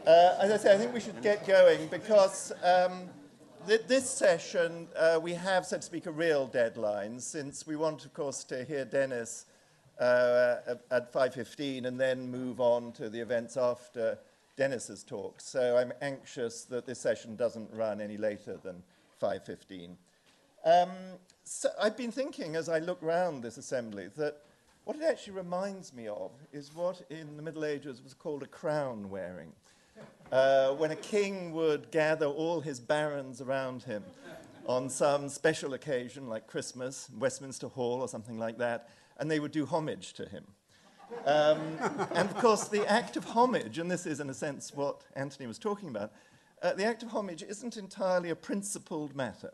As I say, I think we should get going because this session we have, so to speak, a real deadline, since we want, of course, to hear Dennis at 5:15 and then move on to the events after Dennis's talk. So I'm anxious that this session doesn't run any later than 5:15. So I've been thinking as I look round this assembly that what it actually reminds me of is what in the Middle Ages was called a crown wearing. When a king would gather all his barons around him on some special occasion like Christmas, Westminster Hall or something like that, and they would do homage to him. And of course the act of homage, and this is in a sense what Anthony was talking about, the act of homage isn't entirely a principled matter.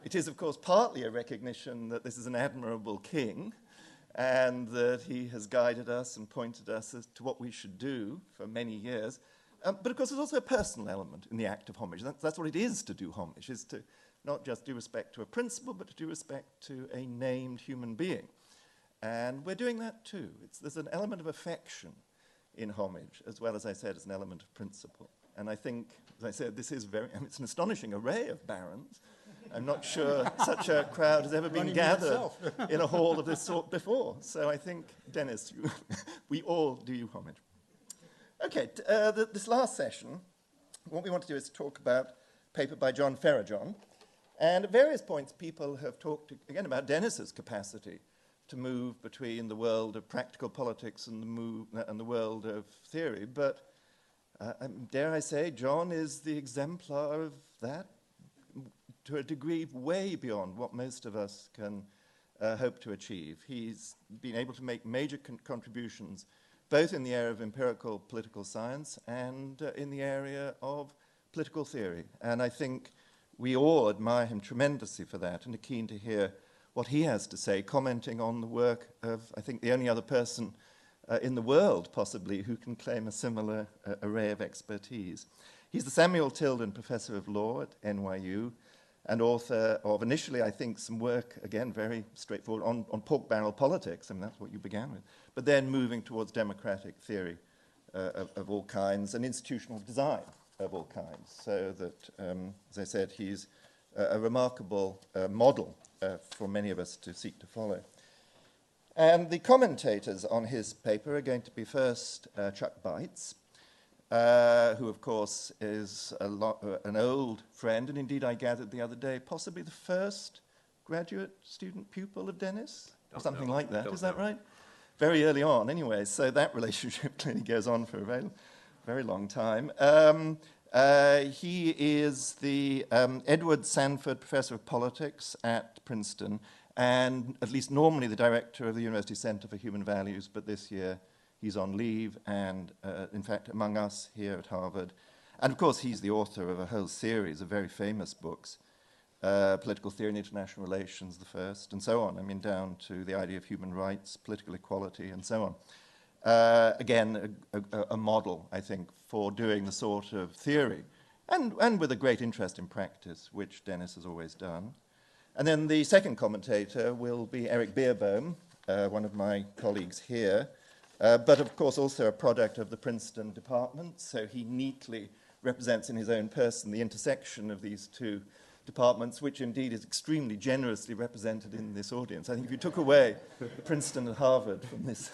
It is of course partly a recognition that this is an admirable king and that he has guided us and pointed us as to what we should do for many years. But of course, there's also a personal element in the act of homage. That's what it is to do homage, is to not just do respect to a principle, but to do respect to a named human being. And we're doing that too. There's an element of affection in homage, as well as I said, as an element of principle. And I think, as I said, this is it's an astonishing array of barons. I'm not sure such a crowd has ever been gathered in a hall of this sort before. So I think, Dennis, we all do you homage. Okay, this last session, what we want to do is talk about a paper by John Ferejohn. And at various points, people have talked, again, about Dennis's capacity to move between the world of practical politics and the world of theory. But dare I say, John is the exemplar of that to a degree way beyond what most of us can hope to achieve. He's been able to make major contributions both in the area of empirical political science and in the area of political theory. And I think we all admire him tremendously for that and are keen to hear what he has to say, commenting on the work of, I think, the only other person in the world, possibly, who can claim a similar array of expertise. He's the Samuel Tilden Professor of Law at NYU and author of, initially, I think, some work, again, very straightforward, on pork barrel politics. I mean, that's what you began with. But then moving towards democratic theory of all kinds and institutional design of all kinds. So that, as I said, he's a remarkable model for many of us to seek to follow. And the commentators on his paper are going to be first Chuck Beitz, who, of course, is an old friend, and indeed I gathered the other day, possibly the first graduate student pupil of Dennis, or something like that. Is that right? Very early on, anyway, so that relationship clearly goes on for a very, very long time. He is the Edward Sanford Professor of Politics at Princeton, and at least normally the director of the University Center for Human Values, but this year he's on leave and, in fact, among us here at Harvard. And, of course, he's the author of a whole series of very famous books, Political Theory and International Relations, the first, and so on. I mean, down to the idea of human rights, political equality, and so on. Again, a model, I think, for doing the sort of theory, and with a great interest in practice, which Dennis has always done. And then the second commentator will be Eric Beerbohm, one of my colleagues here, but of course also a product of the Princeton department, so he neatly represents in his own person the intersection of these two departments, which indeed is extremely generously represented in this audience. I think if you took away Princeton and Harvard from this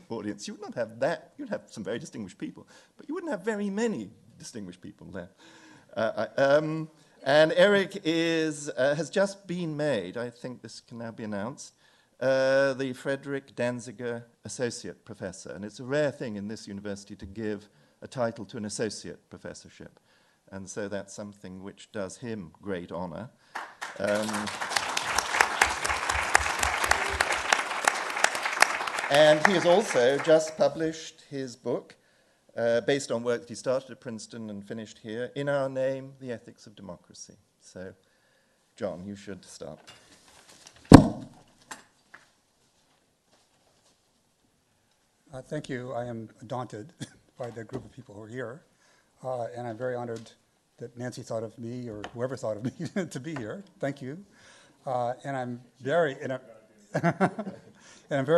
audience, you would not have that. You'd have some very distinguished people, but you wouldn't have very many distinguished people there. And Eric has just been made, I think this can now be announced, the Frederick Danziger Associate Professor. And it's a rare thing in this university to give a title to an associate professorship. And so that's something which does him great honor. And he has also just published his book, based on work that he started at Princeton and finished here, In Our Name, The Ethics of Democracy. So, John, you should start. Thank you. I am daunted by the group of people who are here, and I'm very honored that Nancy thought of me, or whoever thought of me, to be here. Thank you. And I'm very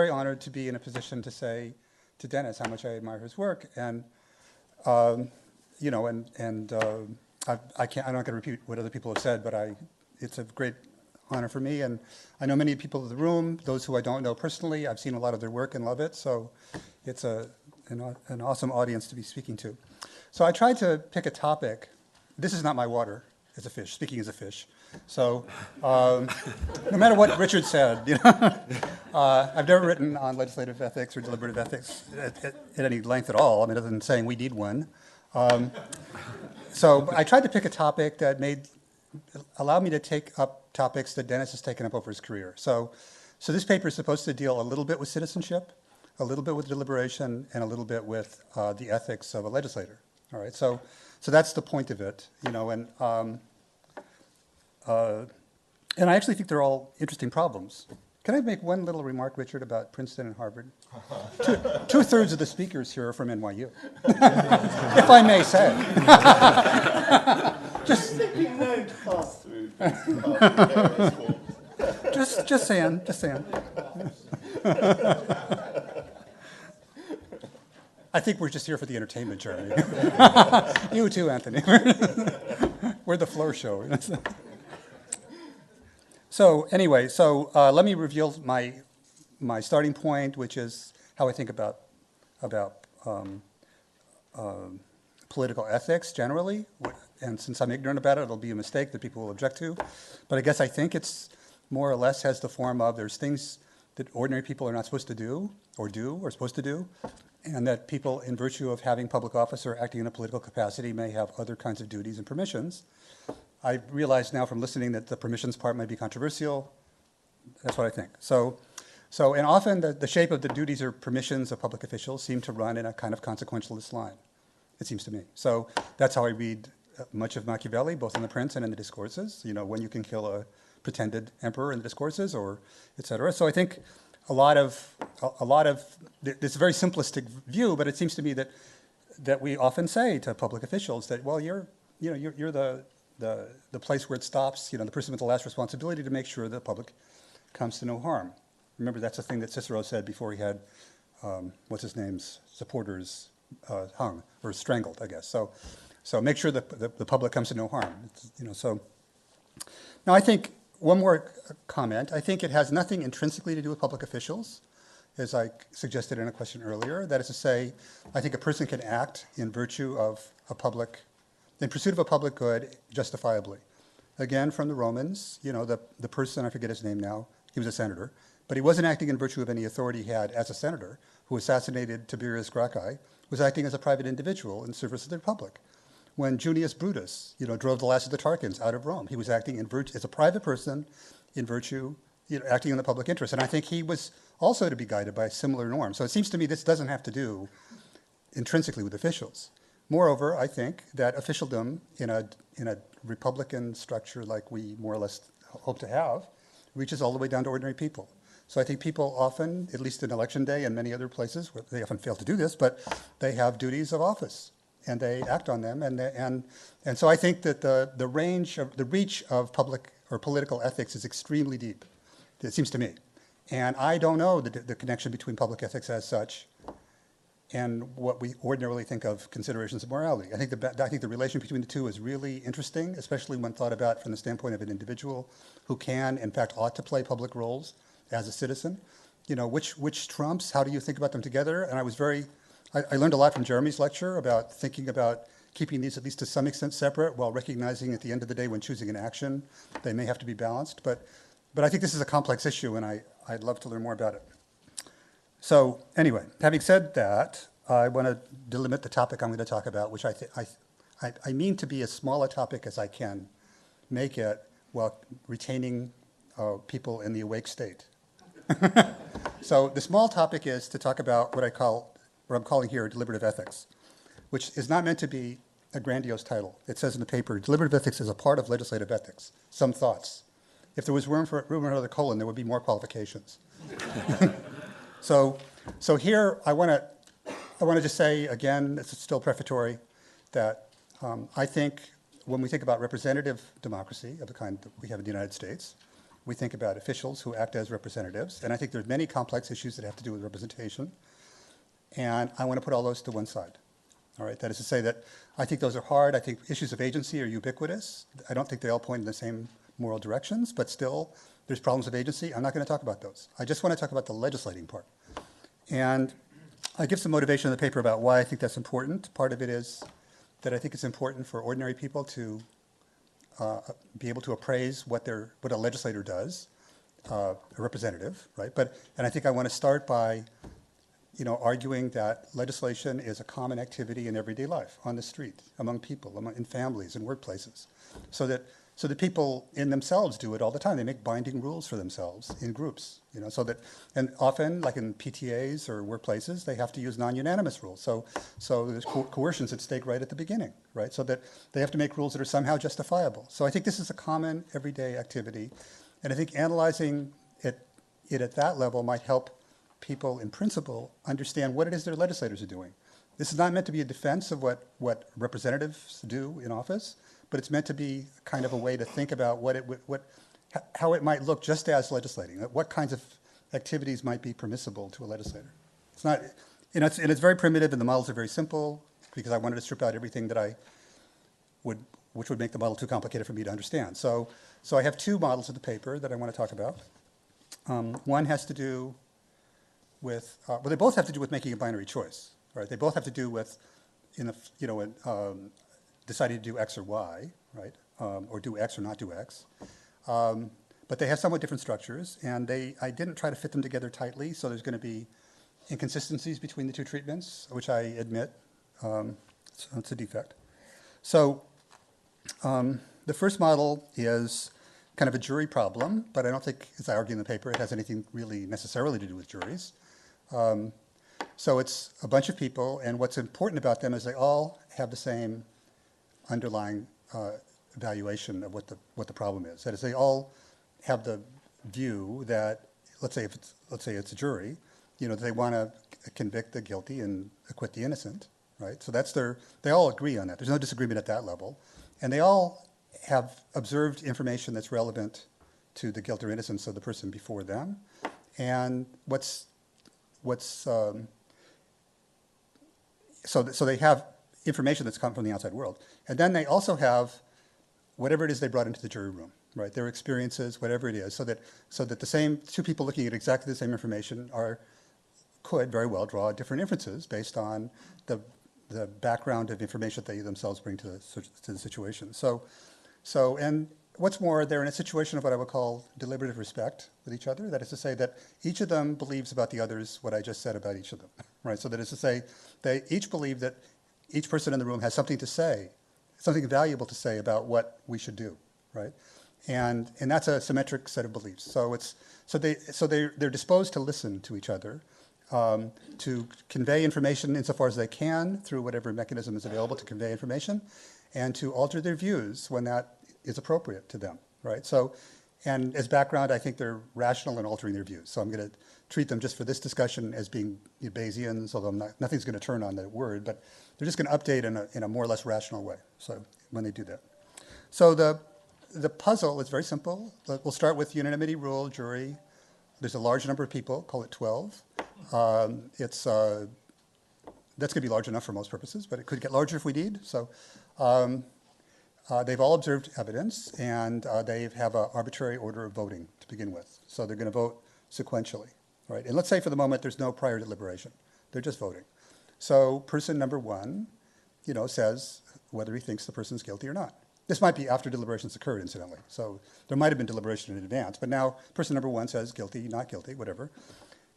honored to be in a position to say to Dennis how much I admire his work. And you know, I can't, I'm not going to repeat what other people have said, but it's a great honor for me, and I know many people in the room, those who I don't know personally. I've seen a lot of their work and love it, so it's an awesome audience to be speaking to. So I tried to pick a topic. This is not my water as a fish, speaking as a fish. So no matter what Richard said, you know, I've never written on legislative ethics or deliberative ethics at any length at all, I mean, other than saying we need one. So I tried to pick a topic that allowed me to take up topics that Dennis has taken up over his career. So this paper is supposed to deal a little bit with citizenship, a little bit with deliberation, and a little bit with the ethics of a legislator. All right, so that's the point of it, you know, and I actually think they're all interesting problems. Can I make one little remark, Richard, about Princeton and Harvard? Two-thirds of the speakers here are from NYU, if I may say. Just saying. I think we're just here for the entertainment journey. You too, Anthony. We're the floor show. So anyway, let me reveal my starting point, which is how I think about political ethics generally. And since I'm ignorant about it, it'll be a mistake that people will object to. But I guess I think it's more or less has the form of there's things that ordinary people are not supposed to do or supposed to do, and that people, in virtue of having public office or acting in a political capacity, may have other kinds of duties and permissions. I realize now from listening that the permissions part might be controversial. That's what I think. And often the shape of the duties or permissions of public officials seem to run in a kind of consequentialist line, it seems to me. So that's how I read much of Machiavelli, both in the Prince and in the discourses, you know, when you can kill a pretended emperor in the discourses, or et cetera. So I think a lot of it's a very simplistic view, but it seems to me that we often say to public officials that, well, you're the place where it stops, you know, the person with the last responsibility to make sure the public comes to no harm. Remember, that's the thing that Cicero said before he had, what's his name's supporters hung, or strangled, I guess. So make sure that the public comes to no harm. You know, so now I think one more comment. I think it has nothing intrinsically to do with public officials, as I suggested in a question earlier. That is to say, I think a person can act in virtue of in pursuit of a public good justifiably. Again, from the Romans, you know, the person, I forget his name now, he was a senator, but he wasn't acting in virtue of any authority he had as a senator, who assassinated Tiberius Gracchi, was acting as a private individual in service of the Republic. When Junius Brutus, you know, drove the last of the Tarquins out of Rome, he was acting as a private person in virtue, you know, acting in the public interest. And I think he was also to be guided by a similar norm. So it seems to me this doesn't have to do intrinsically with officials. Moreover, I think that officialdom in a republican structure like we more or less hope to have reaches all the way down to ordinary people. So I think people often, at least in election day and many other places, where they often fail to do this, but they have duties of office and they act on them. And so I think that the reach of public or political ethics is extremely deep, it seems to me. And I don't know the connection between public ethics as such and what we ordinarily think of considerations of morality. I think the relation between the two is really interesting, especially when thought about from the standpoint of an individual who can, in fact, ought to play public roles as a citizen. You know, which trumps, how do you think about them together? And I learned a lot from Jeremy's lecture about thinking about keeping these at least to some extent separate while recognizing at the end of the day when choosing an action, they may have to be balanced. But I think this is a complex issue, and I'd love to learn more about it. So anyway, having said that, I want to delimit the topic I'm going to talk about, which I mean to be as small a topic as I can make it while retaining people in the awake state. So the small topic is to talk about what I'm calling here deliberative ethics, which is not meant to be a grandiose title. It says in the paper, deliberative ethics is a part of legislative ethics. Some thoughts. If there was room for another colon, there would be more qualifications. So here I want to just say again, it's still prefatory, that I think when we think about representative democracy of the kind that we have in the United States, we think about officials who act as representatives, and I think there's many complex issues that have to do with representation, and I want to put all those to one side. All right, that is to say that I think those are hard. I think issues of agency are ubiquitous. I don't think they all point in the same moral directions, but still, there's problems of agency. I'm not going to talk about those. I just want to talk about the legislating part. And I give some motivation in the paper about why I think that's important. Part of it is that I think it's important for ordinary people to be able to appraise what a legislator does, a representative, right? And I think I want to start by arguing that legislation is a common activity in everyday life, on the street, among people, in families, in workplaces, so that people in themselves do it all the time. They make binding rules for themselves in groups, and often, like in PTAs or workplaces, they have to use non-unanimous rules. So there's coercions at stake right at the beginning, right? So that they have to make rules that are somehow justifiable. So I think this is a common everyday activity, and I think analyzing it at that level might help people in principle understand what it is their legislators are doing. This is not meant to be a defense of what representatives do in office, but it's meant to be kind of a way to think about how it might look just as legislating. What kinds of activities might be permissible to a legislator? It's not, and it's very primitive, and the models are very simple because I wanted to strip out everything which would make the model too complicated for me to understand. So I have two models of the paper that I want to talk about. One has to do with, they both have to do with making a binary choice, right? They both have to do with, deciding to do X or Y, right? Or do X or not do X. But they have somewhat different structures, and I didn't try to fit them together tightly, so there's going to be inconsistencies between the two treatments, which I admit, so it's a defect. So the first model is kind of a jury problem, but I don't think, as I argue in the paper, it has anything really necessarily to do with juries. So it's a bunch of people, and what's important about them is they all have the same underlying evaluation of what the problem is. That is, they all have the view that, let's say it's a jury, they want to convict the guilty and acquit the innocent, right? So they all agree on that. There's no disagreement at that level, and they all have observed information that's relevant to the guilt or innocence of the person before them, and so they have information that's come from the outside world. And then they also have whatever it is they brought into the jury room, right? Their experiences, whatever it is, so that the same two people looking at exactly the same information could very well draw different inferences based on the background of information that they themselves bring to the situation. And what's more, they're in a situation of what I would call deliberative respect with each other. That is to say that each of them believes about the others what I just said about each of them, right? So that is to say they each believe that each person in the room has something to say, something valuable to say about what we should do, right? And that's a symmetric set of beliefs. So they're disposed to listen to each other, to convey information insofar as they can through whatever mechanism is available to convey information, and to alter their views when that is appropriate to them, right? And as background, I think they're rational in altering their views. So I'm going to treat them just for this discussion as being Bayesians, although nothing's going to turn on that word, but they're just going to update in a more or less rational way. So when they do that. So the puzzle is very simple. We'll start with unanimity rule, jury. There's a large number of people, call it 12. That's going to be large enough for most purposes, but it could get larger if we need. So they've all observed evidence, and they have an arbitrary order of voting to begin with. So they're going to vote sequentially, right? And let's say for the moment there's no prior deliberation. They're just voting. So person number one, says whether he thinks the person's guilty or not. This might be after deliberations occurred, incidentally. So there might have been deliberation in advance, but now person number one says guilty, not guilty, whatever.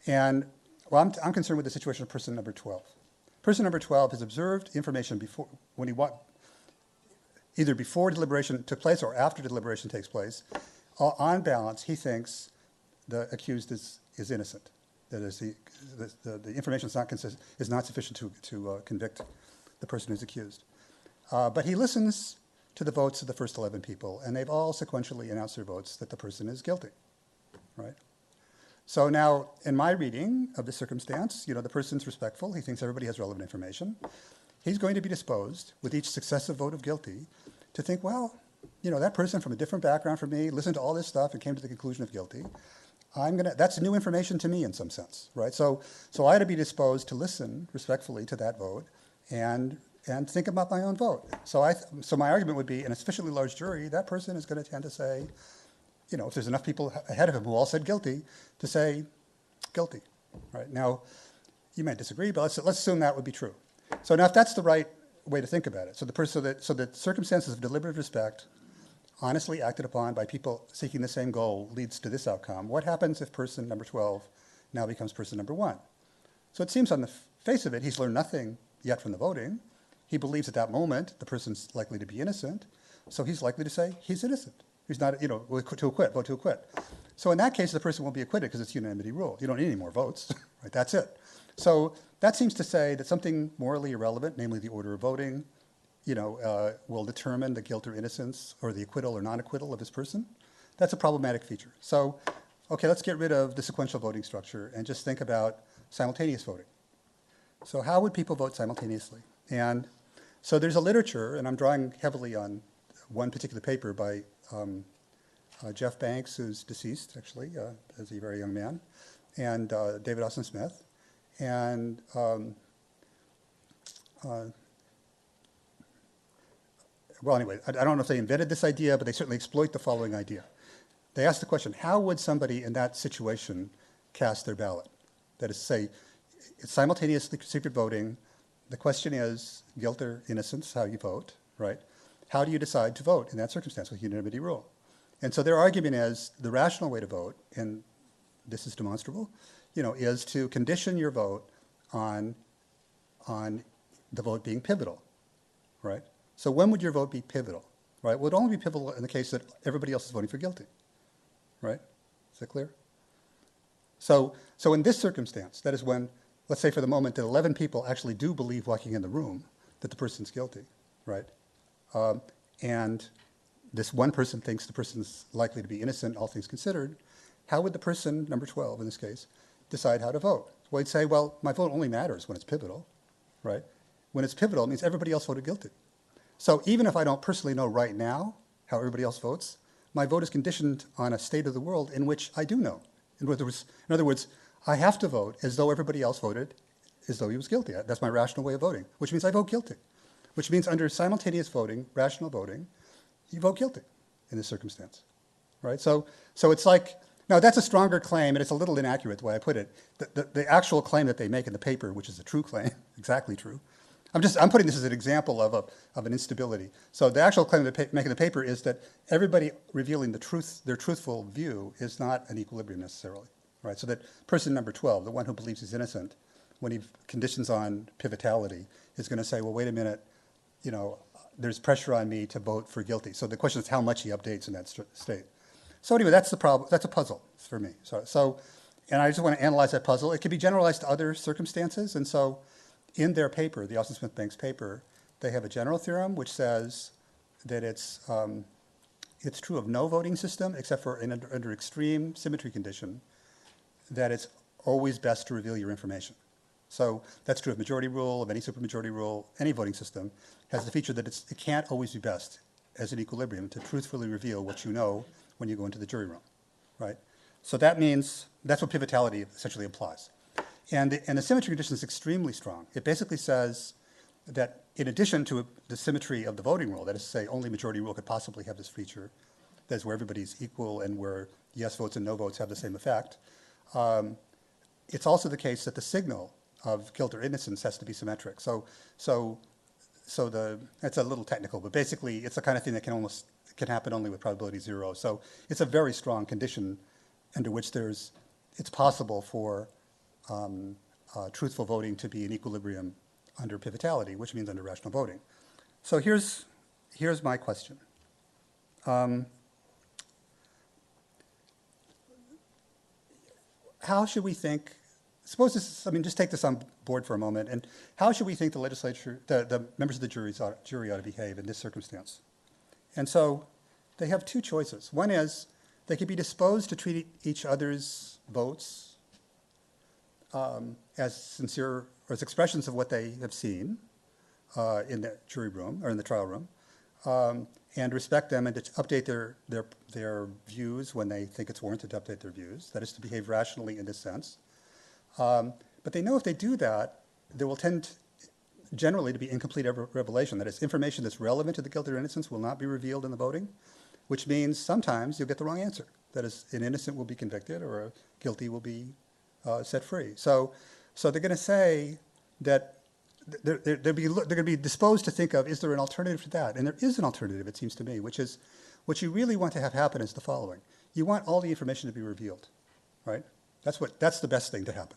And I'm concerned with the situation of person number 12. Person number 12 has observed information either before deliberation took place or after deliberation takes place. On balance, he thinks the accused is innocent. That is, the information is not sufficient to convict the person who's accused. But he listens to the votes of the first 11 people, and they've all sequentially announced their votes that the person is guilty, right? So now, in my reading of the circumstance, the person's respectful. He thinks everybody has relevant information. He's going to be disposed, with each successive vote of guilty, to think, well, that person from a different background from me listened to all this stuff and came to the conclusion of guilty. That's new information to me in some sense, right? So I ought to be disposed to listen respectfully to that vote and think about my own vote. So my argument would be, in a sufficiently large jury, that person is going to tend to say, you know, if there's enough people ahead of him who all said guilty, to say guilty. Right? Now, you might disagree, but let's assume that would be true. So now, if that's the right way to think about it, so the circumstances of deliberative respect, honestly acted upon by people seeking the same goal, leads to this outcome. What happens if person number 12 now becomes person number 1? So it seems on the face of it, he's learned nothing yet from the voting. He believes at that moment the person's likely to be innocent, so he's likely to say he's innocent. He's not, you know, vote to acquit. So in that case, the person won't be acquitted because it's unanimity rule. You don't need any more votes, right? That's it. So that seems to say that something morally irrelevant, namely the order of voting, you know, will determine the guilt or innocence or the acquittal or non-acquittal of this person. That's a problematic feature. So, okay, let's get rid of the sequential voting structure and just think about simultaneous voting. So how would people vote simultaneously? And so there's a literature, and I'm drawing heavily on one particular paper by Jeff Banks, who's deceased, actually, as a very young man, and David Austin Smith. And well, anyway, I don't know if they invented this idea, but they certainly exploit the following idea. They ask the question, how would somebody in that situation cast their ballot? That is to say, it's simultaneously secret voting. The question is guilt or innocence, how you vote, right? How do you decide to vote in that circumstance with unanimity rule? And so their argument is the rational way to vote, and this is demonstrable, you know, is to condition your vote on the vote being pivotal, right? So when would your vote be pivotal, right? Well, it would only be pivotal in the case that everybody else is voting for guilty, right? Is that clear? So in this circumstance, that is when, let's say for the moment that 11 people actually do believe walking in the room that the person's guilty, right? And this one person thinks the person's likely to be innocent, all things considered, how would the person, number 12 in this case, decide how to vote? Well, he'd say, well, my vote only matters when it's pivotal, right? When it's pivotal, it means everybody else voted guilty. So even if I don't personally know right now how everybody else votes, my vote is conditioned on a state of the world in which I do know. In other words, I have to vote as though everybody else voted as though he was guilty. That's my rational way of voting, which means I vote guilty, which means under simultaneous voting, rational voting, you vote guilty in this circumstance, right? So it's like, now that's a stronger claim, and it's a little inaccurate the way I put it. The actual claim that they make in the paper, which is a true claim, exactly true. I'm putting this as an example of an instability. So the actual claim they make in the paper is that everybody revealing the truth, their truthful view, is not an equilibrium necessarily, right? So that person number 12, the one who believes he's innocent, when he conditions on pivotality, is going to say, well, wait a minute, you know, there's pressure on me to vote for guilty. So the question is how much he updates in that state. So anyway, that's the problem. That's a puzzle for me. So, and I just want to analyze that puzzle. It can be generalized to other circumstances. And so in their paper, the Austin Smith Banks paper, they have a general theorem which says that it's true of no voting system except for under extreme symmetry condition, that it's always best to reveal your information. So that's true of majority rule, of any supermajority rule, any voting system has the feature that it can't always be best as an equilibrium to truthfully reveal what you know when you go into the jury room, right? So that means, that's what pivotality essentially implies. And the symmetry condition is extremely strong. It basically says that in addition to the symmetry of the voting rule, that is to say only majority rule could possibly have this feature, that is where everybody's equal and where yes votes and no votes have the same effect, it's also the case that the signal of guilt or innocence has to be symmetric. So it's a little technical, but basically it's the kind of thing that can happen only with probability 0. So it's a very strong condition under which it's possible for truthful voting to be in equilibrium under pivotality, which means under rational voting. So here's my question. How should we think, suppose this, just take this on board for a moment, and how should we think the legislature, the members of the jury ought to behave in this circumstance? And so they have two choices. One is they could be disposed to treat each other's votes as sincere, or as expressions of what they have seen in the jury room, or in the trial room, and respect them and to update their views when they think it's warranted to update their views. That is to behave rationally in this sense. But they know if they do that, there will tend generally to be incomplete revelation. That is, information that's relevant to the guilt or innocence will not be revealed in the voting, which means sometimes you'll get the wrong answer. That is, an innocent will be convicted or a guilty will be set free. So they're going to say that they're going to be disposed to think of, is there an alternative to that? And there is an alternative, it seems to me, which is what you really want to have happen is the following. You want all the information to be revealed, right? That's the best thing to happen.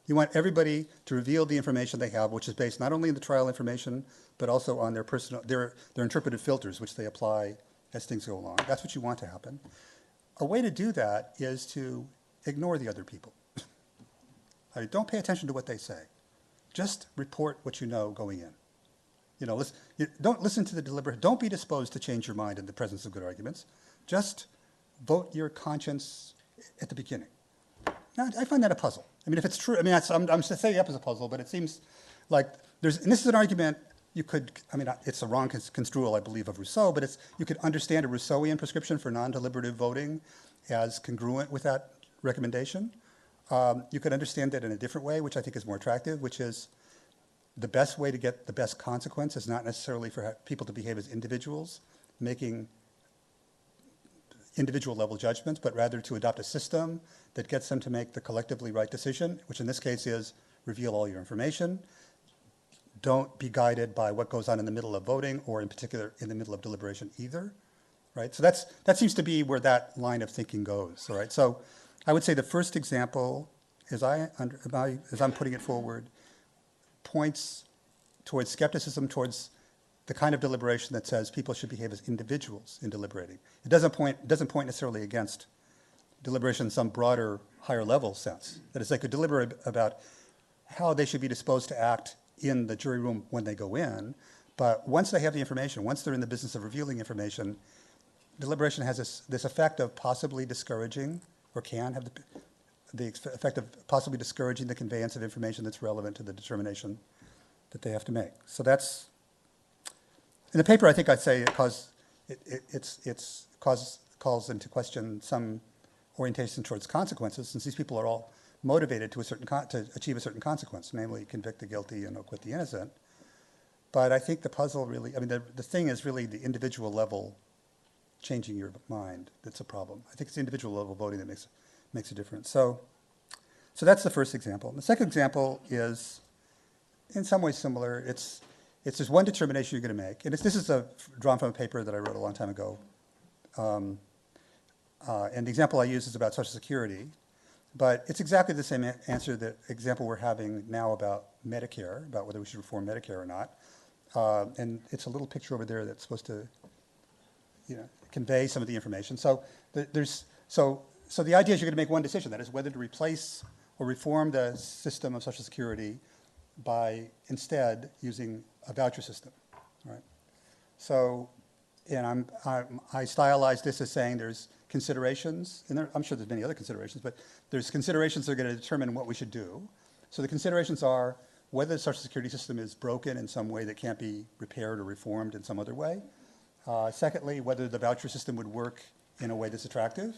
You want everybody to reveal the information they have, which is based not only on the trial information, but also on their interpretive filters, which they apply as things go along. That's what you want to happen. A way to do that is to ignore the other people. Don't pay attention to what they say. Just report what you know going in. Don't listen to the deliberate. Don't be disposed to change your mind in the presence of good arguments. Just vote your conscience at the beginning. Now, I find that a puzzle. I mean, if it's true, I'm setting it up as a puzzle, but it seems like and this is an argument you could, it's a wrong construal, I believe, of Rousseau, but you could understand a Rousseauian prescription for non-deliberative voting as congruent with that recommendation. You could understand that in a different way, which I think is more attractive, which is the best way to get the best consequence is not necessarily for people to behave as individuals, making individual level judgments, but rather to adopt a system that gets them to make the collectively right decision, which in this case is reveal all your information. Don't be guided by what goes on in the middle of voting, or in particular in the middle of deliberation either, right? So that seems to be where that line of thinking goes, all right? So I would say the first example, as I'm putting it forward, points towards skepticism towards the kind of deliberation that says people should behave as individuals in deliberating. It doesn't point necessarily against deliberation in some broader, higher level sense. That is, they could deliberate about how they should be disposed to act in the jury room when they go in, but once they have the information, once they're in the business of revealing information, deliberation has this effect of possibly discouraging, or can have the effect of possibly discouraging the conveyance of information that's relevant to the determination that they have to make. So that's, in the paper, I think I'd say it calls into question some orientation towards consequences, since these people are all motivated to achieve a certain consequence, namely convict the guilty and acquit the innocent. But I think the puzzle really, the thing is really the individual level changing your mind that's a problem. I think it's the individual level voting that makes a difference. So that's the first example. The second example is in some ways similar. It's just one determination you're going to make. And this is drawn from a paper that I wrote a long time ago. And the example I use is about Social Security. But it's exactly the same answer, the example we're having now about Medicare, about whether we should reform Medicare or not. And it's a little picture over there that's supposed to convey some of the information. So the idea is you're going to make one decision, that is whether to replace or reform the system of Social Security by instead using a voucher system, right? So, and I stylize this as saying there's considerations, and I'm sure there's many other considerations, but there's considerations that are going to determine what we should do. So the considerations are whether the Social Security system is broken in some way that can't be repaired or reformed in some other way. Secondly, whether the voucher system would work in a way that's attractive.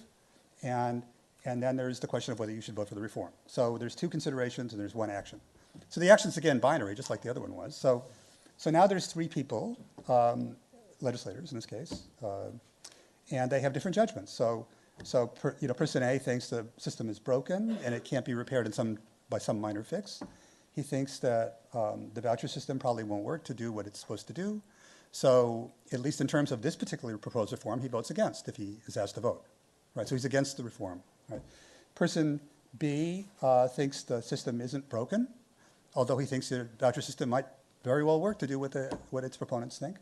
And then there's the question of whether you should vote for the reform. So there's two considerations and there's one action. So the action's, again, binary, just like the other one was. So now there's three people, legislators in this case, and they have different judgments. So person A thinks the system is broken and it can't be repaired by some minor fix. He thinks that the voucher system probably won't work to do what it's supposed to do. So at least in terms of this particular proposed reform, he votes against if he is asked to vote. Right? So he's against the reform. Right? Person B thinks the system isn't broken, although he thinks the voucher system might very well work to do what its proponents think.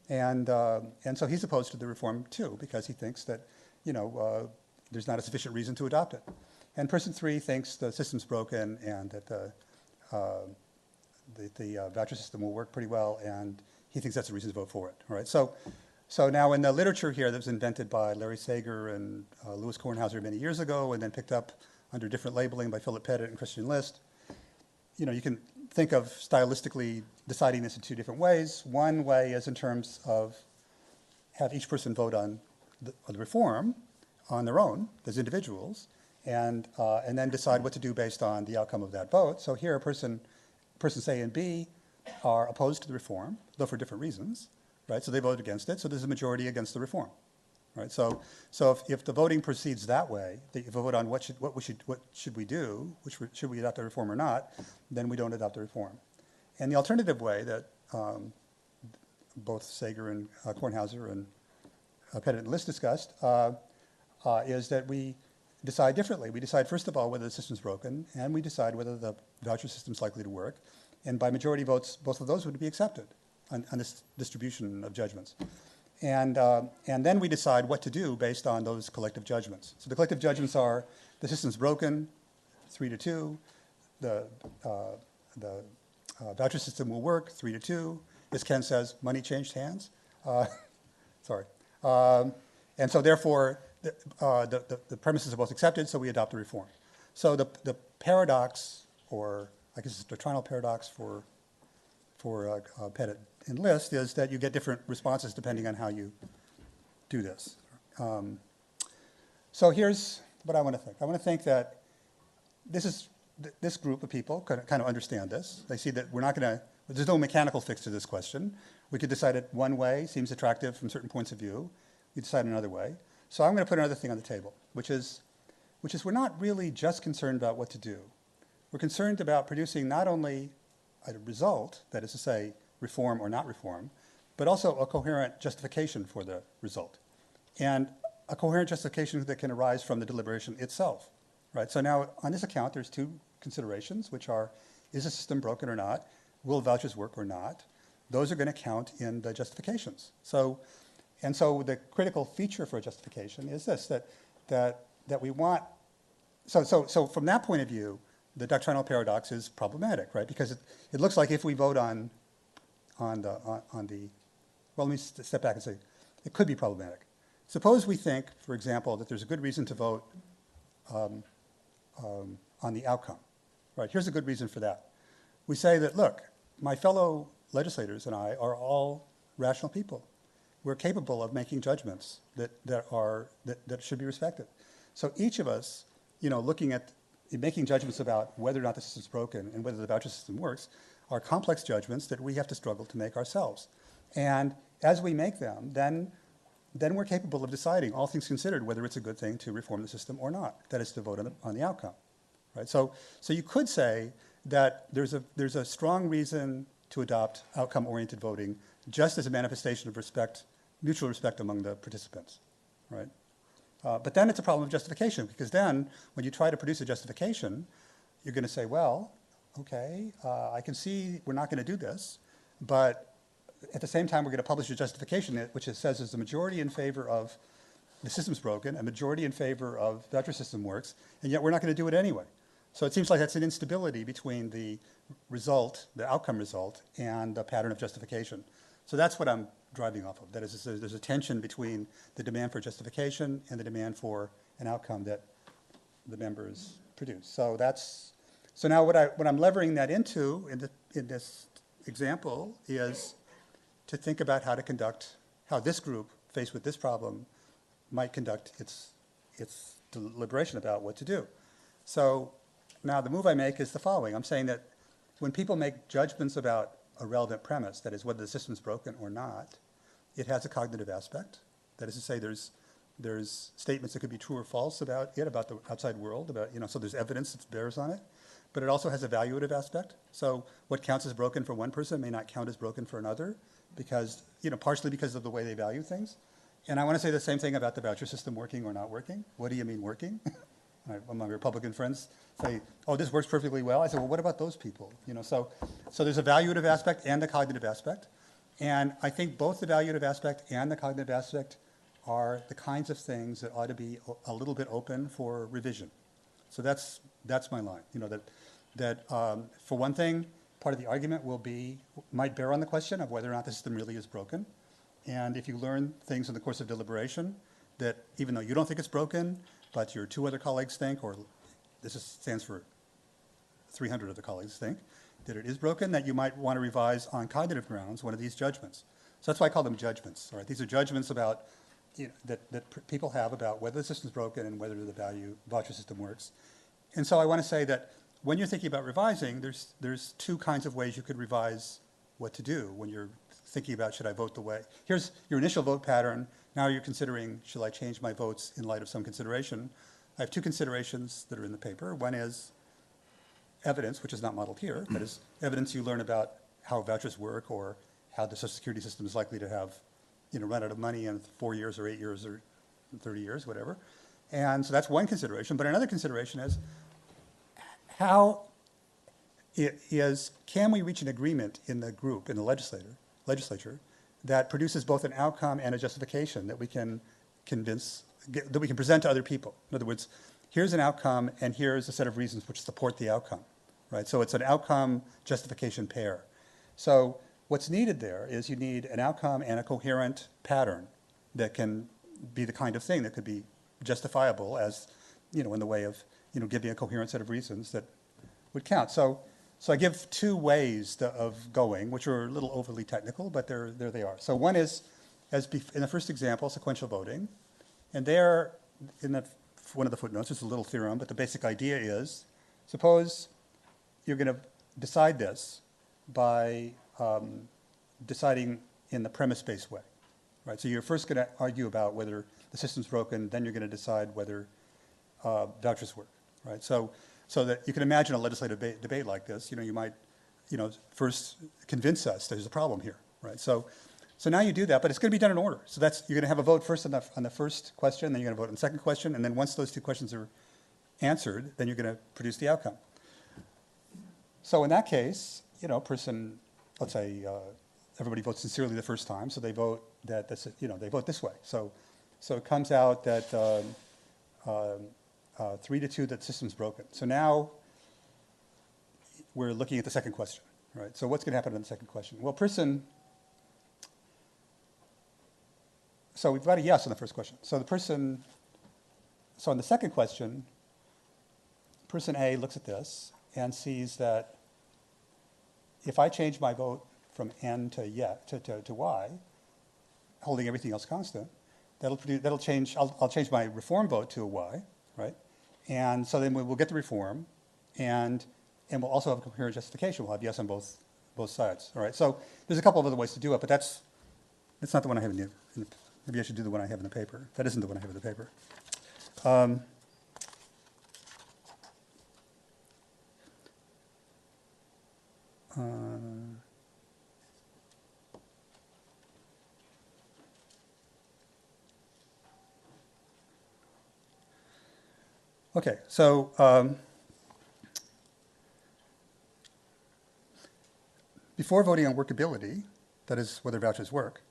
And so he's opposed to the reform too, because he thinks that there's not a sufficient reason to adopt it. And person 3 thinks the system's broken and that the voucher system will work pretty well, and he thinks that's a reason to vote for it. All right. So now in the literature here that was invented by Larry Sager and Louis Kornhauser many years ago, and then picked up under different labeling by Philip Pettit and Christian List, you can think of stylistically deciding this in two different ways. One way is in terms of have each person vote on the reform on their own as individuals, and then decide what to do based on the outcome of that vote. So here, persons A and B are opposed to the reform, though for different reasons, right? So they voted against it, so there's a majority against the reform, right? So if the voting proceeds that way, if we vote on what should we do, should we adopt the reform or not, then we don't adopt the reform. And the alternative way that both Sager and Kornhauser and Pettit and List discussed is that we decide differently. We decide, first of all, whether the system's broken, and we decide whether the voucher system's likely to work. And by majority votes, both of those would be accepted on this distribution of judgments. And then we decide what to do based on those collective judgments. So the collective judgments are, the system's broken, 3-2, the voucher system will work, 3-2. As Ken says, money changed hands. Sorry. And so therefore, the premises are both accepted, so we adopt the reform. So the paradox, or I guess it's the doctrinal paradox for Pettit and List, is that you get different responses depending on how you do this. So here's what I want to think. I want to think that this group of people kind of understand this. They see that we're not going to, there's no mechanical fix to this question. We could decide it one way, seems attractive from certain points of view. We decide another way. So I'm going to put another thing on the table, which is we're not really just concerned about what to do. We're concerned about producing not only a result, that is to say, reform or not reform, but also a coherent justification for the result. And a coherent justification that can arise from the deliberation itself, right? So now, on this account, there's two considerations, which are, is the system broken or not? Will vouchers work or not? Those are going to count in the justifications. And so the critical feature for a justification is this, that we want, so from that point of view, the doctrinal paradox is problematic, right? Because it looks like if we vote on the, well, let me step back and say, it could be problematic. Suppose we think, for example, that there's a good reason to vote on the outcome, right? Here's a good reason for that. We say that, look, my fellow legislators and I are all rational people. We're capable of making judgments that should be respected. So each of us, looking at making judgments about whether or not the system's broken and whether the voucher system works are complex judgments that we have to struggle to make ourselves. And as we make them, then we're capable of deciding, all things considered, whether it's a good thing to reform the system or not. That is to vote on the outcome, right? So you could say that there's a strong reason to adopt outcome-oriented voting just as a manifestation of respect, mutual respect among the participants, right? But then it's a problem of justification, because then when you try to produce a justification, you're going to say, well, okay, I can see we're not going to do this, but at the same time we're going to publish a justification which says there's a majority in favor of the system's broken, a majority in favor of the voucher system works, and yet we're not going to do it anyway. So it seems like that's an instability between the result, the outcome result, and the pattern of justification. So that's what I'm driving off of. That is, there's a tension between the demand for justification and the demand for an outcome that the members produce. So now what I'm levering that into in this example is to think about how this group, faced with this problem, might conduct its deliberation about what to do. So now the move I make is the following. I'm saying that when people make judgments about a relevant premise, that is whether the system's broken or not, it has a cognitive aspect. That is to say, there's statements that could be true or false about it, about the outside world, so there's evidence that bears on it. But it also has a valuative aspect. So what counts as broken for one person may not count as broken for another, because, partially because of the way they value things. And I want to say the same thing about the voucher system working or not working. What do you mean working? My Republican friends say, oh, this works perfectly well. I say, well, what about those people? So there's a valuative aspect and a cognitive aspect. And I think both the valuative aspect and the cognitive aspect are the kinds of things that ought to be a little bit open for revision. So that's my line. That for one thing, part of the argument might bear on the question of whether or not the system really is broken. And if you learn things in the course of deliberation that even though you don't think it's broken, but your two other colleagues think, or stands for 300 other colleagues think, that it is broken, that you might want to revise on cognitive grounds one of these judgments. So that's why I call them judgments. All right? These are judgments about that people have about whether the system's broken and whether the voucher system works. And so I want to say that when you're thinking about revising, there's two kinds of ways you could revise what to do when you're thinking about, should I vote the way? Here's your initial vote pattern. Now you're considering, should I change my votes in light of some consideration? I have two considerations that are in the paper. One is evidence, which is not modeled here. That is evidence you learn about how vouchers work or how the Social Security system is likely to have, run out of money in 4 years or 8 years or 30 years, whatever. And so that's one consideration. But another consideration is can we reach an agreement in the group, in the legislature, that produces both an outcome and a justification that we can that we can present to other people. In other words, here's an outcome and here's a set of reasons which support the outcome, right? So it's an outcome justification pair. So what's needed there is you need an outcome and a coherent pattern that can be the kind of thing that could be justifiable as, in the way of, giving a coherent set of reasons that would count. So I give two ways of going, which are a little overly technical, but there they are. So one is, in the first example, sequential voting. And there, in one of the footnotes, there's a little theorem, but the basic idea is, suppose you're going to decide this by deciding in the premise-based way, right? So you're first going to argue about whether the system's broken, then you're going to decide whether vouchers work, right? So that you can imagine a legislative debate like this. You might, first convince us there's a problem here, right? So now you do that, but it's going to be done in order. So you're going to have a vote first on the first question, then you're going to vote on the second question, and then once those two questions are answered, then you're going to produce the outcome. So in that case, person, let's say everybody votes sincerely the first time, so they vote that they vote this way. So it comes out that 3-2 that the system's broken. So now we're looking at the second question, right? So what's going to happen in the second question? Well, so we've got a yes on the first question. So on the second question, person A looks at this and sees that if I change my vote from N to Y, holding everything else constant, that'll change. I'll change my reform vote to a Y, right? And so then we'll get the reform, and we'll also have a coherent justification. We'll have yes on both sides. All right. So there's a couple of other ways to do it, but that's not the one I have in the. Maybe I should do the one I have in the paper. That isn't the one I have in the paper. Okay, so before voting on workability, that is whether vouchers work,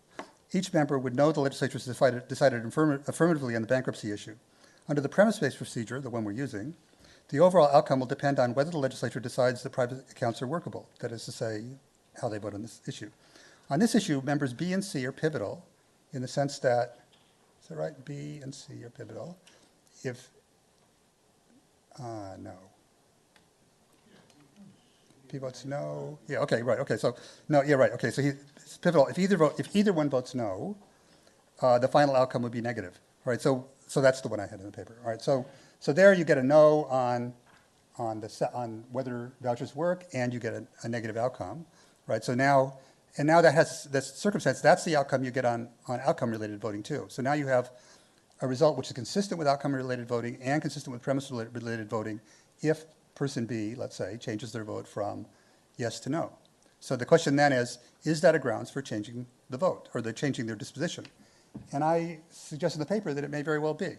each member would know the legislature has decided affirmatively on the bankruptcy issue. Under the premise-based procedure, the one we're using, the overall outcome will depend on whether the legislature decides the private accounts are workable, that is to say, how they vote on this issue. On this issue, members B and C are pivotal in the sense that, is that right? B and C are pivotal. If, no. P votes no. Yeah, okay, right, okay, so, no, yeah, right, okay, so it's pivotal. If either one votes no, the final outcome would be negative, right? So that's the one I had in the paper, all right? So there you get a no on whether vouchers work, and you get a negative outcome, right? So now that has this circumstance, that's the outcome you get on outcome-related voting too. So now you have a result which is consistent with outcome-related voting and consistent with premise-related voting if person B, let's say, changes their vote from yes to no. So the question then is that a grounds for changing the vote, or they're changing their disposition? And I suggest in the paper that it may very well be.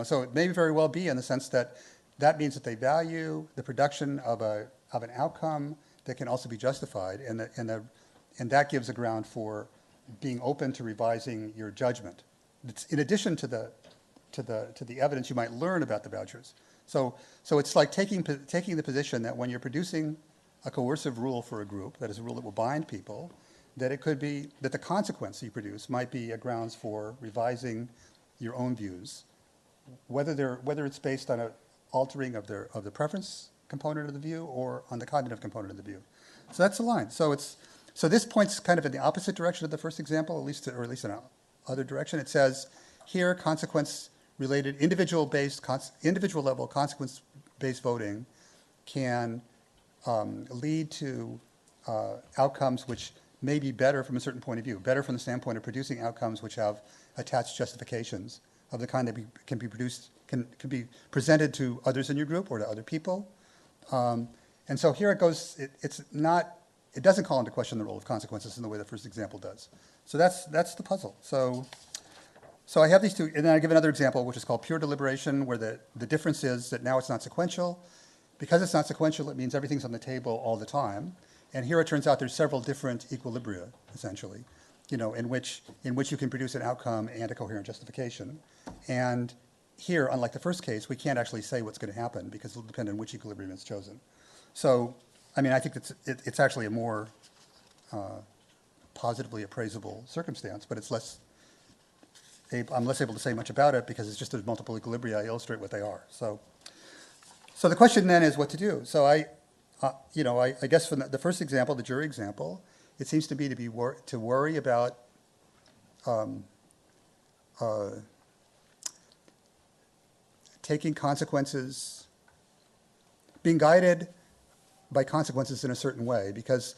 So it may very well be in the sense that means that they value the production of an outcome that can also be justified, and that gives a ground for being open to revising your judgment. It's in addition to the evidence you might learn about the vouchers. So it's like taking the position that when you're producing a coercive rule for a group, that is a rule that will bind people, that it could be that the consequence you produce might be a grounds for revising your own views, whether it's based on an altering of the preference component of the view or on the cognitive component of the view. So that's the line. So this points kind of in the opposite direction of the first example, or at least in another direction. It says here consequence-related individual level consequence-based voting can lead to outcomes which may be better from a certain point of view, better from the standpoint of producing outcomes which have attached justifications of the kind that can be presented to others in your group or to other people. And so here it goes. It doesn't call into question the role of consequences in the way the first example does. So that's the puzzle. So I have these two, and then I give another example, which is called pure deliberation, where the difference is that now it's not sequential. Because it's not sequential, it means everything's on the table all the time. And here it turns out there's several different equilibria, essentially, in which you can produce an outcome and a coherent justification. And here, unlike the first case, we can't actually say what's going to happen because it'll depend on which equilibrium is chosen. So, I mean, I think it's actually a more positively appraisable circumstance, but I'm less able to say much about it because it's just there's multiple equilibria. I illustrate what they are. So the question then is what to do. So I guess from the first example, the jury example, it seems to me to worry about taking consequences, being guided by consequences in a certain way, because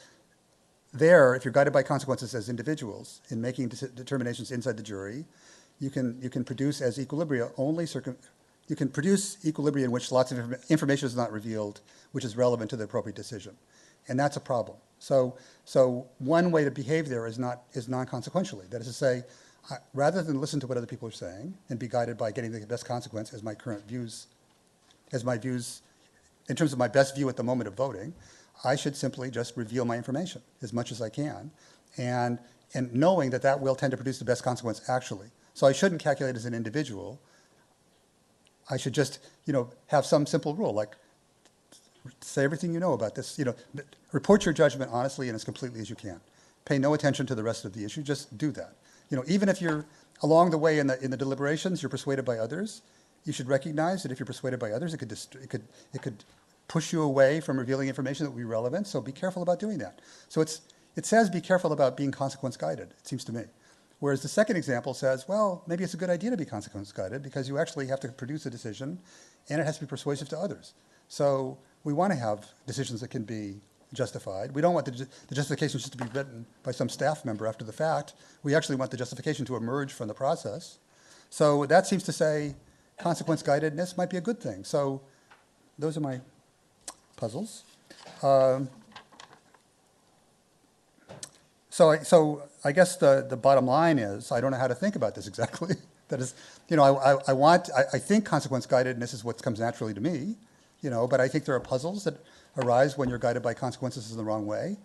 there, if you're guided by consequences as individuals in making determinations inside the jury, you can produce as equilibria you can produce equilibria in which lots of information is not revealed, which is relevant to the appropriate decision, and that's a problem. So one way to behave there is non-consequentially. That is to say, rather than listen to what other people are saying and be guided by getting the best consequence as my views in terms of my best view at the moment of voting, I should simply just reveal my information as much as I can, and knowing that will tend to produce the best consequence actually. So I shouldn't calculate as an individual. I should just, have some simple rule, like say everything you know about this, report your judgment honestly and as completely as you can. Pay no attention to the rest of the issue, just do that. Even if you're along the way in the deliberations, you're persuaded by others, you should recognize that if you're persuaded by others, it could push you away from revealing information that would be relevant, so be careful about doing that. So it says be careful about being consequence guided, it seems to me. Whereas the second example says, well, maybe it's a good idea to be consequence guided because you actually have to produce a decision and it has to be persuasive to others. So we want to have decisions that can be justified. We don't want the justification just to be written by some staff member after the fact. We actually want the justification to emerge from the process. So that seems to say consequence guidedness might be a good thing. So those are my puzzles. So I guess the bottom line is I don't know how to think about this exactly. That is, I think consequence guidedness is what comes naturally to me, but I think there are puzzles that arise when you're guided by consequences in the wrong way.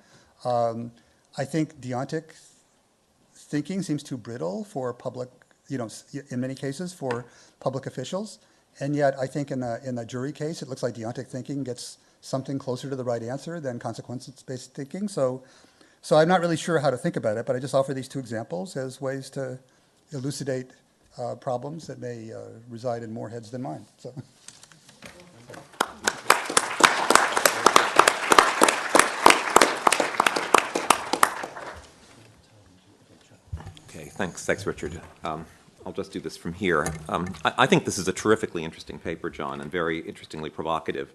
I think deontic thinking seems too brittle for public, in many cases for public officials, and yet I think in the jury case it looks like deontic thinking gets something closer to the right answer than consequences-based thinking. So I'm not really sure how to think about it, but I just offer these two examples as ways to elucidate problems that may reside in more heads than mine. So. Okay, thanks, Richard. I'll just do this from here. I think this is a terrifically interesting paper, John, and very interestingly provocative.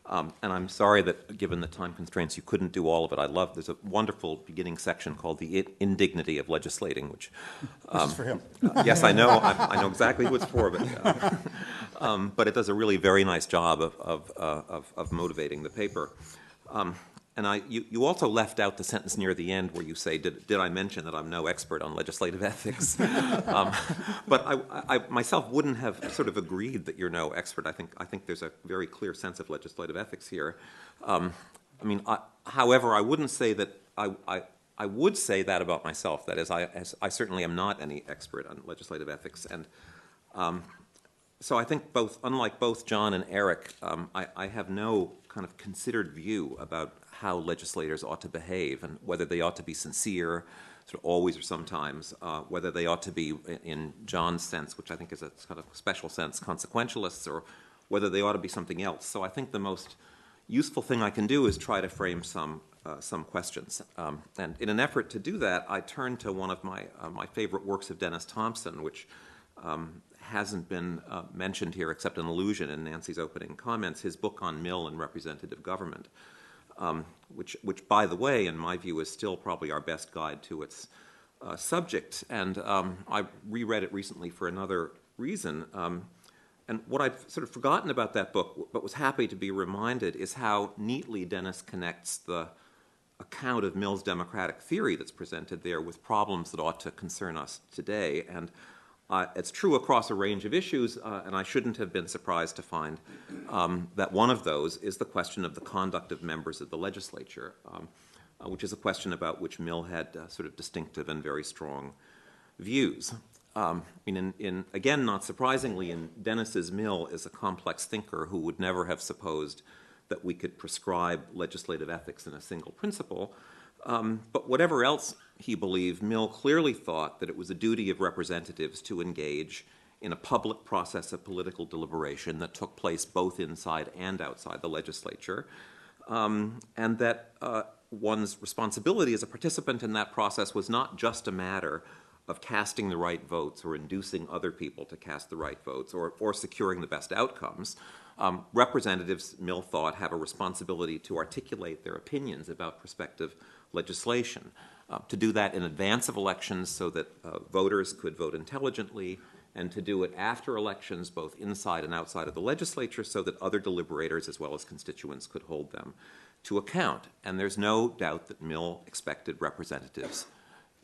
And I'm sorry that, given the time constraints, you couldn't do all of it. There's a wonderful beginning section called the indignity of legislating, which is for him. Yes, I know. I know exactly who it's for, but it does a really very nice job of motivating the paper. And you also left out the sentence near the end where you say, did I mention that I'm no expert on legislative ethics? But I myself wouldn't have sort of agreed that you're no expert. I think there's a very clear sense of legislative ethics here. However, I wouldn't say that I would say that about myself. That is, I certainly am not any expert on legislative ethics. And so I think unlike both John and Eric, I have no kind of considered view about how legislators ought to behave and whether they ought to be sincere, sort of always or sometimes, whether they ought to be, in John's sense, which I think is a kind of special sense, consequentialists, or whether they ought to be something else. So I think the most useful thing I can do is try to frame some questions. And in an effort to do that, I turn to one of my favorite works of Dennis Thompson, which hasn't been mentioned here except an allusion in Nancy's opening comments, his book on mill and representative government. which, by the way, in my view, is still probably our best guide to its subject. And I reread it recently for another reason. And what I've sort of forgotten about that book, but was happy to be reminded, is how neatly Dennis connects the account of Mill's democratic theory that's presented there with problems that ought to concern us today. And it's true across a range of issues, and I shouldn't have been surprised to find that one of those is the question of the conduct of members of the legislature, which is a question about which Mill had sort of distinctive and very strong views. Again, not surprisingly, in Dennis's Mill is a complex thinker who would never have supposed that we could prescribe legislative ethics in a single principle. But whatever else he believed, Mill clearly thought that it was a duty of representatives to engage in a public process of political deliberation that took place both inside and outside the legislature, and that one's responsibility as a participant in that process was not just a matter of casting the right votes or inducing other people to cast the right votes or securing the best outcomes. Representatives, Mill thought, have a responsibility to articulate their opinions about prospective legislation, to do that in advance of elections so that voters could vote intelligently, and to do it after elections, both inside and outside of the legislature, so that other deliberators as well as constituents could hold them to account. And there's no doubt that Mill expected representatives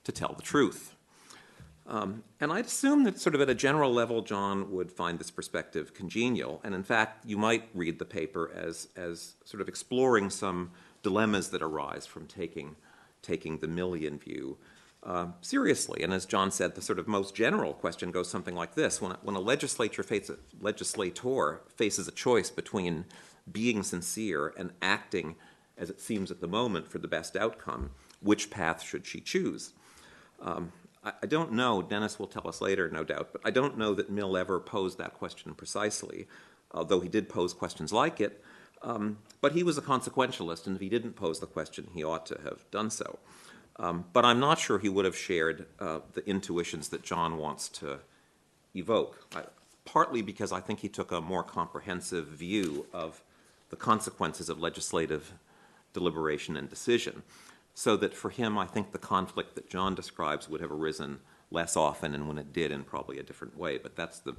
to tell the truth. And I'd assume that sort of at a general level, John would find this perspective congenial. And in fact, you might read the paper as sort of exploring some dilemmas that arise from taking the Millian view seriously. And as John said, the sort of most general question goes something like this. When a legislator faces a choice between being sincere and acting, as it seems at the moment, for the best outcome, which path should she choose? I don't know, Dennis will tell us later, no doubt, but I don't know that Mill ever posed that question precisely, although he did pose questions like it. But he was a consequentialist, and if he didn't pose the question, he ought to have done so. But I'm not sure he would have shared the intuitions that John wants to evoke, partly because I think he took a more comprehensive view of the consequences of legislative deliberation and decision, so that for him, I think the conflict that John describes would have arisen less often, and when it did, in probably a different way. But that's the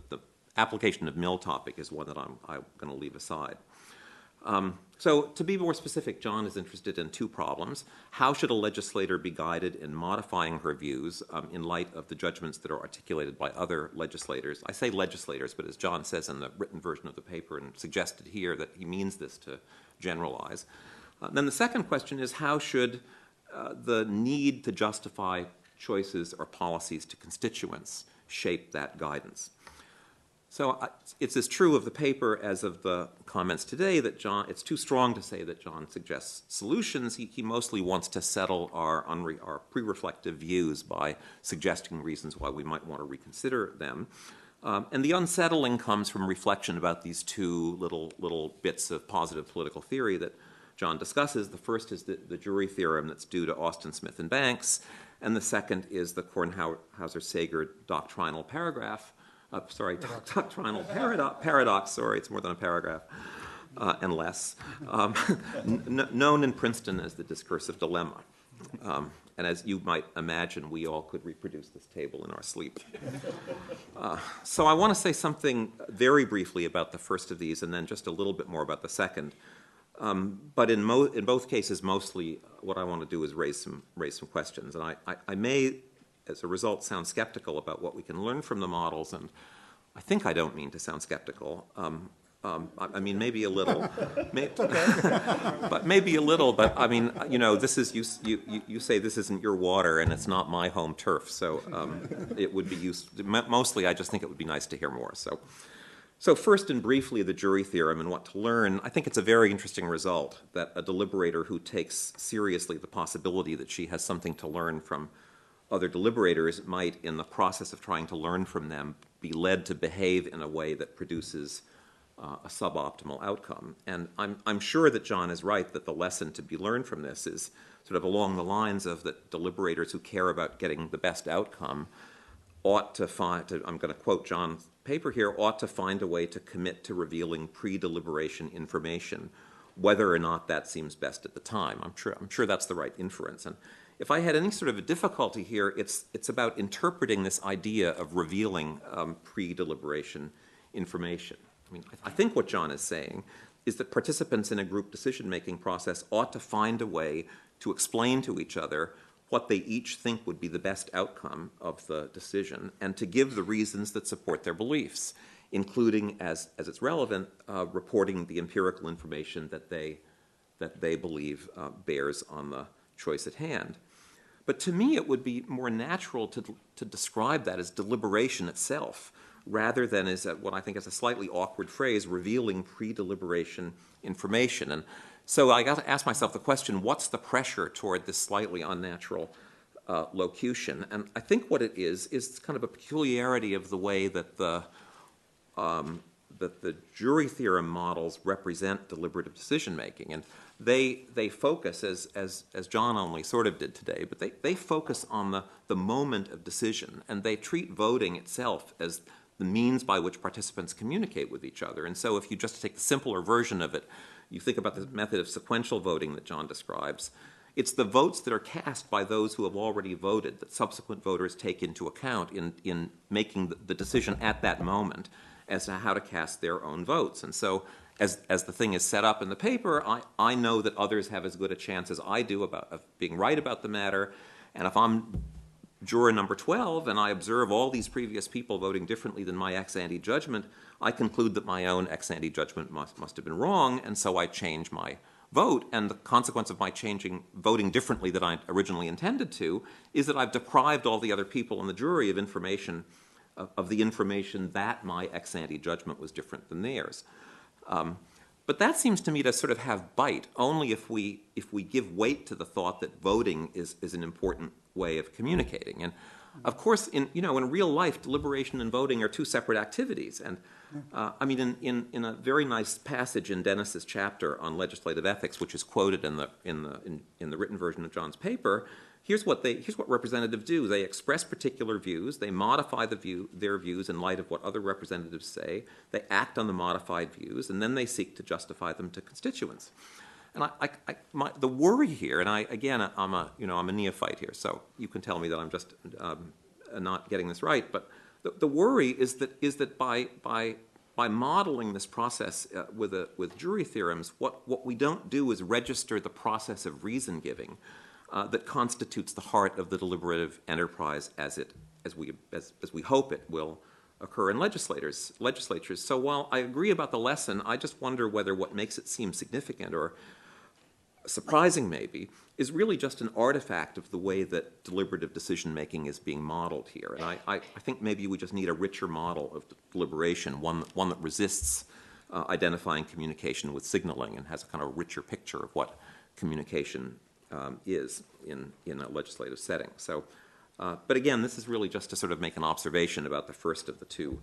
application of Mill topic is one that I'm going to leave aside. So to be more specific, John is interested in two problems. How should a legislator be guided in modifying her views in light of the judgments that are articulated by other legislators? I say legislators, but as John says in the written version of the paper and suggested here, that he means this to generalize. Then the second question is, how should the need to justify choices or policies to constituents shape that guidance? So it's as true of the paper as of the comments today that it's too strong to say that John suggests solutions. He mostly wants to settle our pre-reflective views by suggesting reasons why we might want to reconsider them. And the unsettling comes from reflection about these two little bits of positive political theory that John discusses. The first is the jury theorem that's due to Austin, Smith, and Banks, and the second is the Kornhauser-Sager doctrinal paradox. Doctrinal paradox. Sorry, it's more than a paragraph and less. Known in Princeton as the discursive dilemma. And as you might imagine, we all could reproduce this table in our sleep. So I want to say something very briefly about the first of these, and then just a little bit more about the second. But in both cases, mostly what I want to do is raise some questions. And I may, as a result, sound skeptical about what we can learn from the models, and I think I don't mean to sound skeptical. I mean, maybe a little, but maybe a little. But I mean, this is you say this isn't your water, and it's not my home turf. So it would be useful. Mostly, I just think it would be nice to hear more. So first and briefly, the jury theorem and what to learn. I think it's a very interesting result that a deliberator who takes seriously the possibility that she has something to learn from other deliberators might, in the process of trying to learn from them, be led to behave in a way that produces a suboptimal outcome. And I'm sure that John is right that the lesson to be learned from this is sort of along the lines of that deliberators who care about getting the best outcome ought to find, I'm going to quote John's paper here, ought to find a way to commit to revealing pre-deliberation information whether or not that seems best at the time. I'm sure that's the right inference. And if I had any sort of a difficulty here, it's about interpreting this idea of revealing pre-deliberation information. I mean, I think what John is saying is that participants in a group decision-making process ought to find a way to explain to each other what they each think would be the best outcome of the decision, and to give the reasons that support their beliefs, including, as it's relevant, reporting the empirical information that they believe bears on the choice at hand. But to me, it would be more natural to describe that as deliberation itself, rather than as what I think is a slightly awkward phrase, revealing pre-deliberation information. And so I got to ask myself the question, what's the pressure toward this slightly unnatural locution? And I think what it is kind of a peculiarity of the way that the jury theorem models represent deliberative decision-making. And they focus, as John only sort of did today, but they focus on the moment of decision, and they treat voting itself as the means by which participants communicate with each other. And so if you just take the simpler version of it, you think about the method of sequential voting that John describes, it's the votes that are cast by those who have already voted that subsequent voters take into account in making the decision at that moment as to how to cast their own votes. And so as the thing is set up in the paper, I know that others have as good a chance as I do of being right about the matter. And if I'm juror number 12 and I observe all these previous people voting differently than my ex-ante judgment, I conclude that my own ex-ante judgment must have been wrong, and so I change my vote. And the consequence of my voting differently than I originally intended to is that I've deprived all the other people in the jury of information, of the information that my ex-ante judgment was different than theirs. But that seems to me to sort of have bite only if we give weight to the thought that voting is an important way of communicating. And of course, in real life, deliberation and voting are two separate activities. And I mean, in a very nice passage in Dennis's chapter on legislative ethics, which is quoted in the written version of John's paper, here's what representatives do. They express particular views. They modify their views in light of what other representatives say. They act on the modified views, and then they seek to justify them to constituents. And the worry here, and I'm a neophyte here, so you can tell me that I'm just not getting this right. But the worry is that by modeling this process with jury theorems, what we don't do is register the process of reason giving that constitutes the heart of the deliberative enterprise as we hope it will occur in legislatures. So while I agree about the lesson, I just wonder whether what makes it seem significant or surprising maybe is really just an artifact of the way that deliberative decision-making is being modeled here. And I think maybe we just need a richer model of deliberation, one that resists identifying communication with signaling and has a kind of richer picture of what communication is in a legislative setting. So, but again, this is really just to sort of make an observation about the first of the two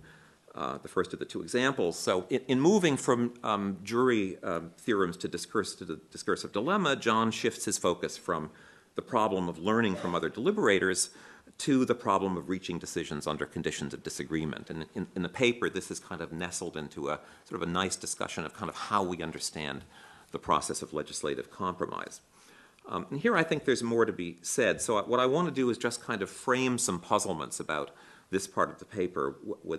examples. So in moving from jury theorems to the discursive dilemma, John shifts his focus from the problem of learning from other deliberators to the problem of reaching decisions under conditions of disagreement. And in the paper, this is kind of nestled into a sort of a nice discussion of kind of how we understand the process of legislative compromise. And here I think there's more to be said. So what I want to do is just kind of frame some puzzlements about this part of the paper,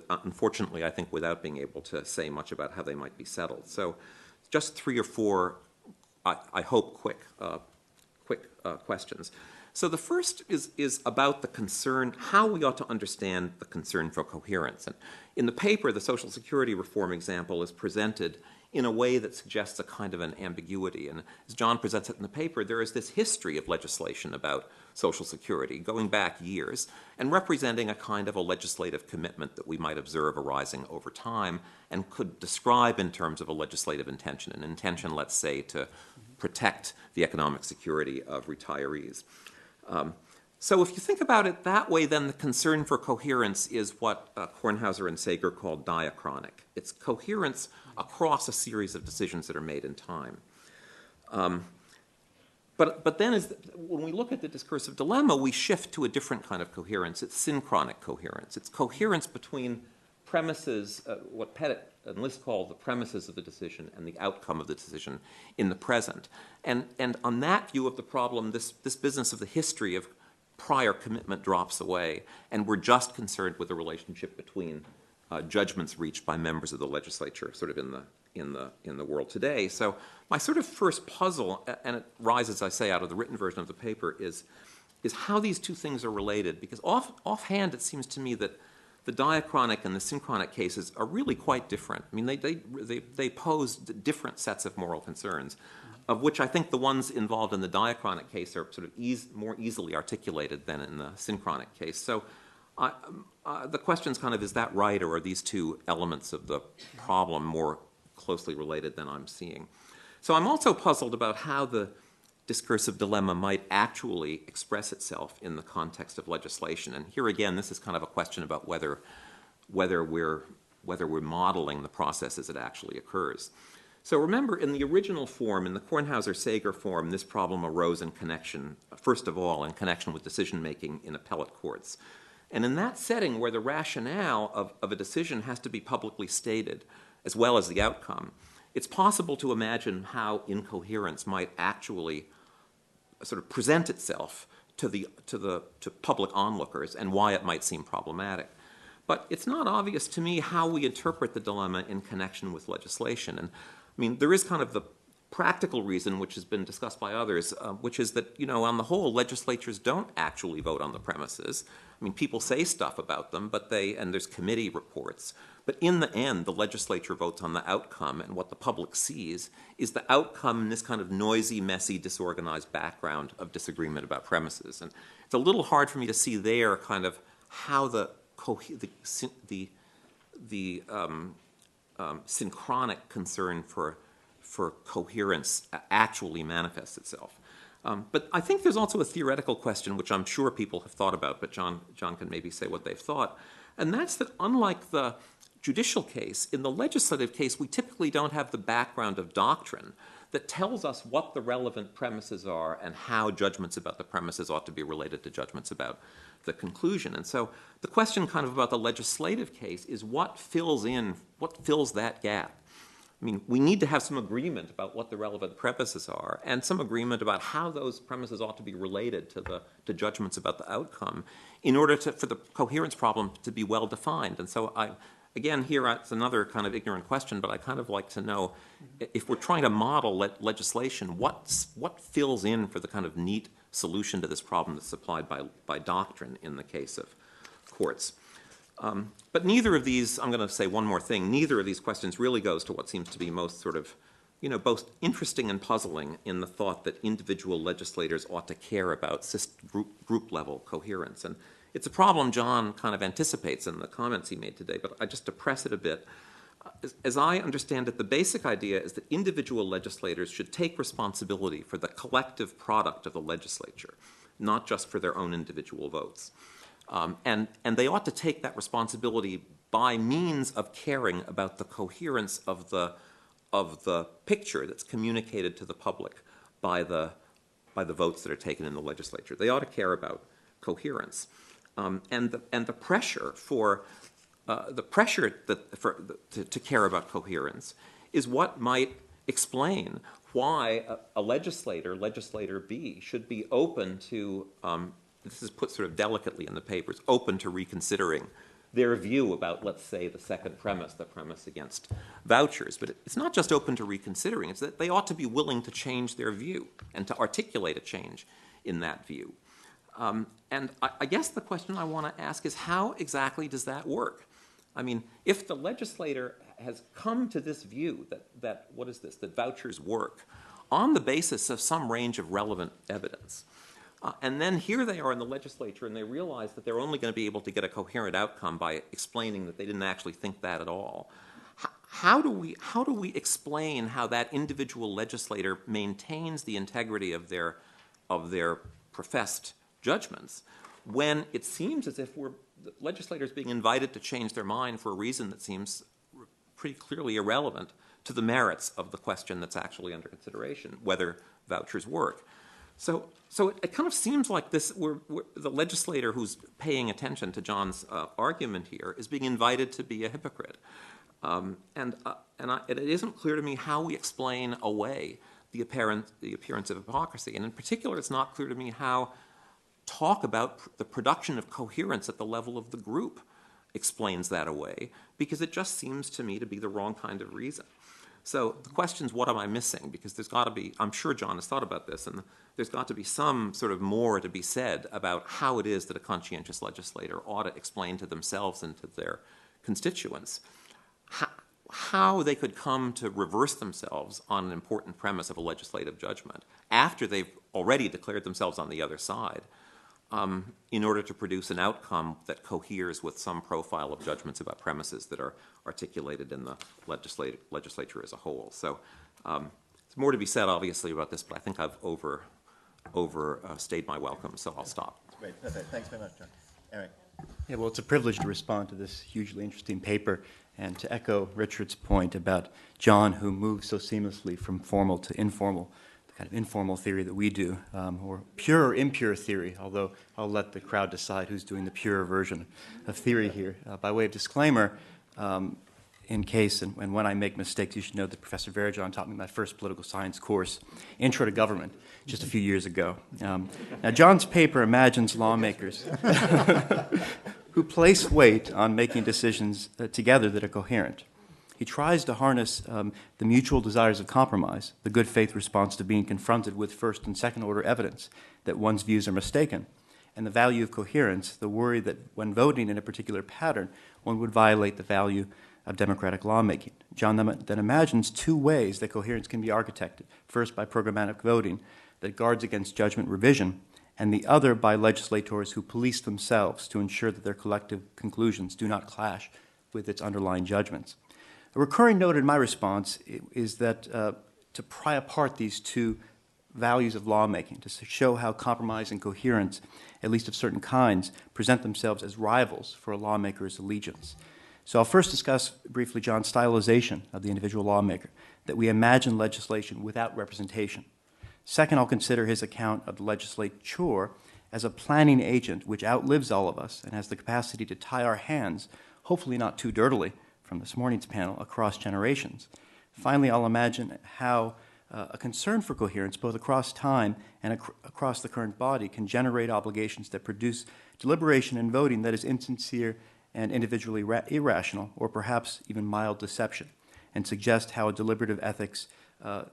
unfortunately, I think, without being able to say much about how they might be settled. So just 3 or 4, I hope, quick questions. So the first is about the concern, how we ought to understand the concern for coherence. And in the paper, the Social Security reform example is presented in a way that suggests a kind of an ambiguity. And as John presents it in the paper, there is this history of legislation about Social Security going back years and representing a kind of a legislative commitment that we might observe arising over time and could describe in terms of a legislative intention, an intention, let's say, to protect the economic security of retirees. So if you think about it that way, then the concern for coherence is what Kornhauser and Sager called diachronic. It's coherence across a series of decisions that are made in time. But then when we look at the discursive dilemma, we shift to a different kind of coherence. It's synchronic coherence. It's coherence between premises, what Pettit and List call the premises of the decision and the outcome of the decision in the present. And on that view of the problem, this business of the history of prior commitment drops away, and we're just concerned with the relationship between judgments reached by members of the legislature, sort of in the world today. So my sort of first puzzle, and it rises, I say, out of the written version of the paper, is how these two things are related. Because offhand, it seems to me that the diachronic and the synchronic cases are really quite different. I mean, they pose different sets of moral concerns, of which I think the ones involved in the diachronic case are sort of more easily articulated than in the synchronic case. So the question is kind of, is that right, or are these two elements of the problem more closely related than I'm seeing? So I'm also puzzled about how the discursive dilemma might actually express itself in the context of legislation. And here again, this is kind of a question about whether we're modeling the process as it actually occurs. So remember, in the original form, in the Kornhauser-Sager form, this problem arose in connection, first of all, in connection with decision-making in appellate courts. And in that setting, where the rationale of a decision has to be publicly stated, as well as the outcome, it's possible to imagine how incoherence might actually sort of present itself to public onlookers and why it might seem problematic. But it's not obvious to me how we interpret the dilemma in connection with legislation. And I mean, there is kind of the practical reason, which has been discussed by others, which is that, on the whole, legislatures don't actually vote on the premises. I mean, people say stuff about them, and there's committee reports. But in the end, the legislature votes on the outcome, and what the public sees is the outcome in this kind of noisy, messy, disorganized background of disagreement about premises. And it's a little hard for me to see there kind of how the synchronic concern for coherence actually manifests itself. But I think there's also a theoretical question, which I'm sure people have thought about, but John can maybe say what they've thought. And that's that unlike the judicial case, in the legislative case, we typically don't have the background of doctrine that tells us what the relevant premises are and how judgments about the premises ought to be related to judgments about the conclusion. And so the question kind of about the legislative case is what fills that gap? I mean, we need to have some agreement about what the relevant premises are and some agreement about how those premises ought to be related to judgments about the outcome in order for the coherence problem to be well defined. And so again, here it's another kind of ignorant question, but I kind of like to know, if we're trying to model legislation, what fills in for the kind of neat solution to this problem that's supplied by doctrine in the case of courts? But neither of these, I'm going to say one more thing, neither of these questions really goes to what seems to be most sort of, both interesting and puzzling in the thought that individual legislators ought to care about group-level coherence. And it's a problem John kind of anticipates in the comments he made today, but just to press it a bit, as I understand it, the basic idea is that individual legislators should take responsibility for the collective product of the legislature, not just for their own individual votes. And they ought to take that responsibility by means of caring about the coherence of the picture that's communicated to the public by the votes that are taken in the legislature. They ought to care about coherence, and the pressure to care about coherence is what might explain why a legislator B, should be open to. This is put sort of delicately in the papers, open to reconsidering their view about, let's say, the second premise, the premise against vouchers. But it's not just open to reconsidering, it's that they ought to be willing to change their view and to articulate a change in that view. And I guess the question I want to ask is, how exactly does that work? I mean, if the legislator has come to this view that what is this, that vouchers work, on the basis of some range of relevant evidence, and then here they are in the legislature and they realize that they're only going to be able to get a coherent outcome by explaining that they didn't actually think that at all. How do we explain how that individual legislator maintains the integrity of their professed judgments when it seems as if the legislators being invited to change their mind for a reason that seems pretty clearly irrelevant to the merits of the question that's actually under consideration, whether vouchers work? So it kind of seems like the legislator who's paying attention to John's argument here is being invited to be a hypocrite. It isn't clear to me how we explain away the appearance of hypocrisy. And in particular, it's not clear to me how talk about the production of coherence at the level of the group explains that away, because it just seems to me to be the wrong kind of reason. So the question is, what am I missing? Because there's got to be, I'm sure John has thought about this, and there's got to be some sort of more to be said about how it is that a conscientious legislator ought to explain to themselves and to their constituents how they could come to reverse themselves on an important premise of a legislative judgment after they've already declared themselves on the other side, in order to produce an outcome that coheres with some profile of judgments about premises that are articulated in the legislature as a whole. So there's more to be said, obviously, about this, but I think I've overstayed my welcome, so I'll stop. Great, perfect. Thanks very much, John. Eric. Yeah, well, it's a privilege to respond to this hugely interesting paper and to echo Richard's point about John, who moves so seamlessly from formal to informal, the kind of informal theory that we do, or pure or impure theory, although I'll let the crowd decide who's doing the pure version of theory here. By way of disclaimer, in case and when I make mistakes, you should know that Professor Ferejohn taught me my first political science course, Intro to Government, just a few years ago. Now, John's paper imagines lawmakers who place weight on making decisions together that are coherent. He tries to harness the mutual desires of compromise, the good faith response to being confronted with first and second order evidence that one's views are mistaken, and the value of coherence, the worry that when voting in a particular pattern, one would violate the value of democratic lawmaking. John then imagines two ways that coherence can be architected. First, by programmatic voting that guards against judgment revision, and the other by legislators who police themselves to ensure that their collective conclusions do not clash with its underlying judgments. A recurring note in my response is that to pry apart these two values of lawmaking, to show how compromise and coherence, at least of certain kinds, present themselves as rivals for a lawmaker's allegiance. So I'll first discuss briefly John's stylization of the individual lawmaker, that we imagine legislation without representation. Second, I'll consider his account of the legislature as a planning agent which outlives all of us and has the capacity to tie our hands, hopefully not too dirtily, from this morning's panel, across generations. Finally, I'll imagine how a concern for coherence, both across time and across the current body, can generate obligations that produce deliberation and voting that is insincere and individually irrational, or perhaps even mild deception, and suggest how a deliberative ethics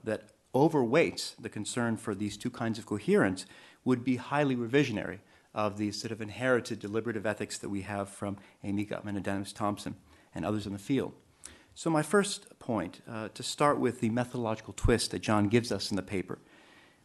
that overweights the concern for these two kinds of coherence would be highly revisionary of the sort of inherited deliberative ethics that we have from Amy Gutman and Dennis Thompson and others in the field. So my first point, to start with the methodological twist that John gives us in the paper.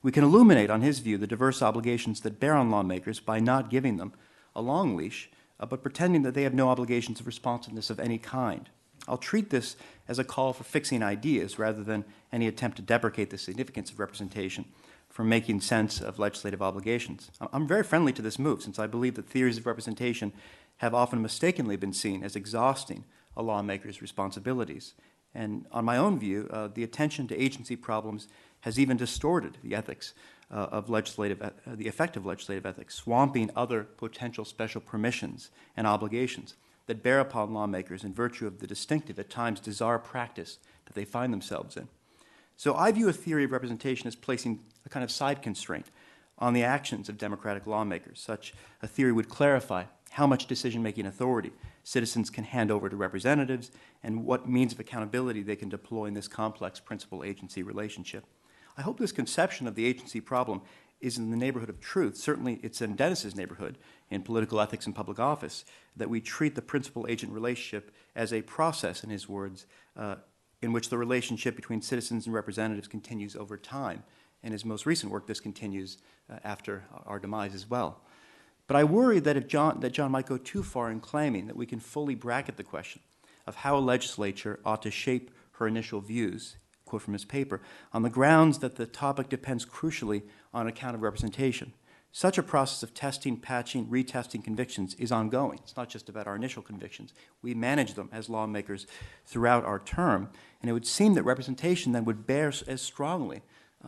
We can illuminate, on his view, the diverse obligations that bear on lawmakers by not giving them a long leash, but pretending that they have no obligations of responsiveness of any kind. I'll treat this as a call for fixing ideas rather than any attempt to deprecate the significance of representation for making sense of legislative obligations. I'm very friendly to this move, since I believe that theories of representation have often mistakenly been seen as exhausting a lawmaker's responsibilities. And on my own view, the attention to agency problems has even distorted the ethics of the effect of legislative ethics, swamping other potential special permissions and obligations that bear upon lawmakers in virtue of the distinctive, at times bizarre practice that they find themselves in. So I view a theory of representation as placing a kind of side constraint on the actions of democratic lawmakers. Such a theory would clarify how much decision-making authority citizens can hand over to representatives and what means of accountability they can deploy in this complex principal-agency relationship. I hope this conception of the agency problem is in the neighborhood of truth. Certainly it's in Dennis's neighborhood in political ethics and public office, that we treat the principal-agent relationship as a process, in his words, in which the relationship between citizens and representatives continues over time. In his most recent work, this continues after our demise as well. But I worry that John might go too far in claiming that we can fully bracket the question of how a legislature ought to shape her initial views, quote from his paper, on the grounds that the topic depends crucially on account of representation. Such a process of testing, patching, retesting convictions is ongoing. It's not just about our initial convictions. We manage them as lawmakers throughout our term, and it would seem that representation then would bear as strongly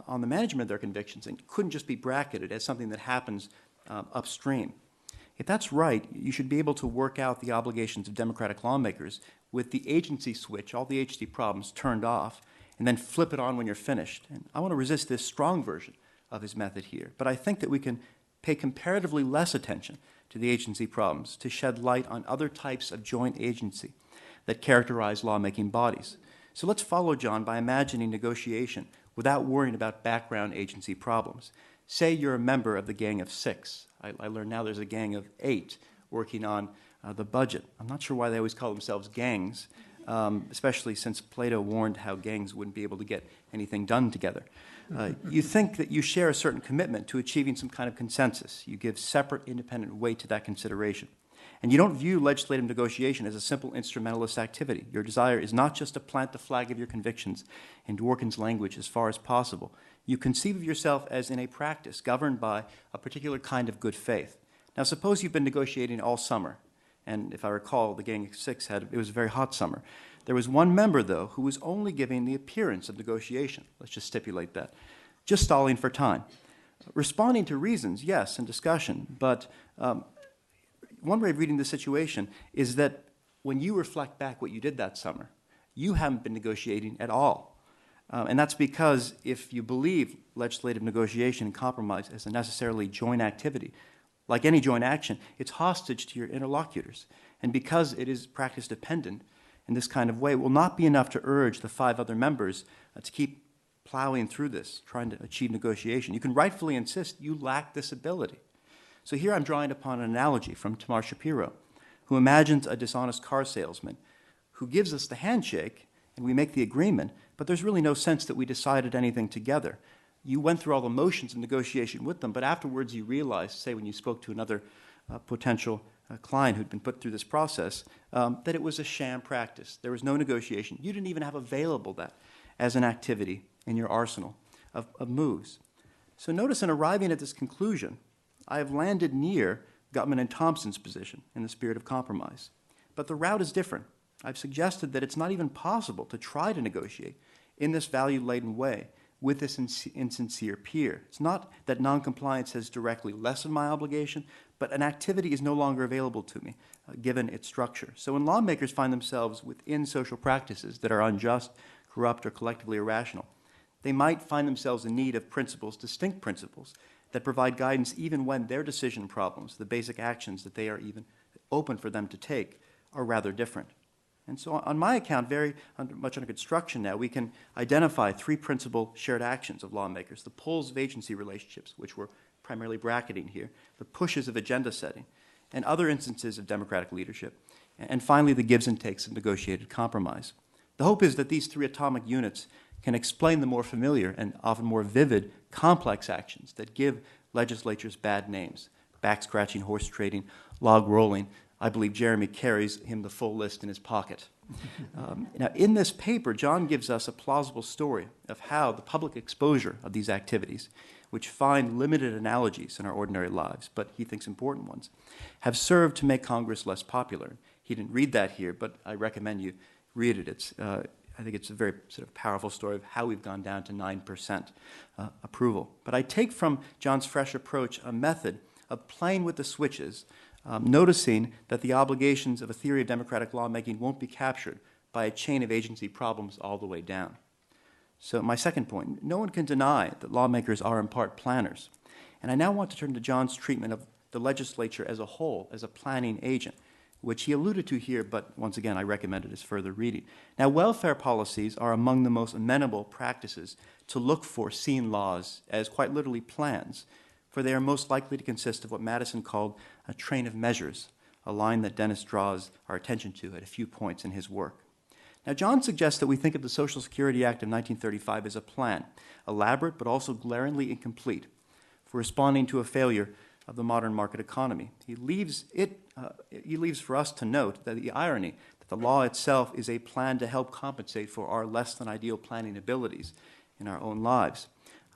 on the management of their convictions and couldn't just be bracketed as something that happens upstream. If that's right, you should be able to work out the obligations of democratic lawmakers with the agency switch, all the agency problems turned off, and then flip it on when you're finished. And I want to resist this strong version of his method here, but I think that we can pay comparatively less attention to the agency problems to shed light on other types of joint agency that characterize lawmaking bodies. So let's follow John by imagining negotiation without worrying about background agency problems. Say you're a member of the Gang of Six. I learned now there's a Gang of 8 working on the budget. I'm not sure why they always call themselves gangs, especially since Plato warned how gangs wouldn't be able to get anything done together. You think that you share a certain commitment to achieving some kind of consensus. You give separate, independent weight to that consideration. And you don't view legislative negotiation as a simple instrumentalist activity. Your desire is not just to plant the flag of your convictions in Dworkin's language as far as possible. You conceive of yourself as in a practice governed by a particular kind of good faith. Now, suppose you've been negotiating all summer, and if I recall, the Gang of Six it was a very hot summer. There was one member, though, who was only giving the appearance of negotiation. Let's just stipulate that. Just stalling for time. Responding to reasons, yes, and discussion, but one way of reading the situation is that when you reflect back what you did that summer, you haven't been negotiating at all. And that's because if you believe legislative negotiation and compromise as a necessarily joint activity, like any joint action, it's hostage to your interlocutors. And because it is practice dependent in this kind of way, it will not be enough to urge the 5 other members to keep plowing through this, trying to achieve negotiation. You can rightfully insist you lack this ability. So here I'm drawing upon an analogy from Tamar Shapiro, who imagines a dishonest car salesman who gives us the handshake and we make the agreement, but there's really no sense that we decided anything together. You went through all the motions of negotiation with them, but afterwards you realized, say when you spoke to another potential client who'd been put through this process, that it was a sham practice. There was no negotiation. You didn't even have available that as an activity in your arsenal of moves. So notice in arriving at this conclusion, I have landed near Gutman and Thompson's position in the spirit of compromise. But the route is different. I've suggested that it's not even possible to try to negotiate in this value-laden way with this insincere peer. It's not that noncompliance has directly lessened my obligation, but an activity is no longer available to me, given its structure. So when lawmakers find themselves within social practices that are unjust, corrupt, or collectively irrational, they might find themselves in need of principles, distinct principles, that provide guidance even when their decision problems, the basic actions that they are even open for them to take, are rather different. And so on my account, much under construction now, we can identify 3 principal shared actions of lawmakers: the pulls of agency relationships, which we're primarily bracketing here, the pushes of agenda setting, and other instances of democratic leadership, and finally the gives and takes of negotiated compromise. The hope is that these 3 atomic units can explain the more familiar and often more vivid, complex actions that give legislatures bad names: back-scratching, horse trading, log rolling. I believe Jeremy carries him the full list in his pocket. Now, in this paper, John gives us a plausible story of how the public exposure of these activities, which find limited analogies in our ordinary lives, but he thinks important ones, have served to make Congress less popular. He didn't read that here, but I recommend you read it. I think it's a very sort of powerful story of how we've gone down to 9% approval. But I take from John's fresh approach a method of playing with the switches, noticing that the obligations of a theory of democratic lawmaking won't be captured by a chain of agency problems all the way down. So my second point, no one can deny that lawmakers are in part planners. And I now want to turn to John's treatment of the legislature as a whole, as a planning agent, which he alluded to here, but once again, I recommend it as further reading. Now, welfare policies are among the most amenable practices to look for seen laws as quite literally plans, for they are most likely to consist of what Madison called a train of measures, a line that Dennis draws our attention to at a few points in his work. Now, John suggests that we think of the Social Security Act of 1935 as a plan, elaborate but also glaringly incomplete, for responding to a failure of the modern market economy. He leaves for us to note that the irony that the law itself is a plan to help compensate for our less than ideal planning abilities in our own lives.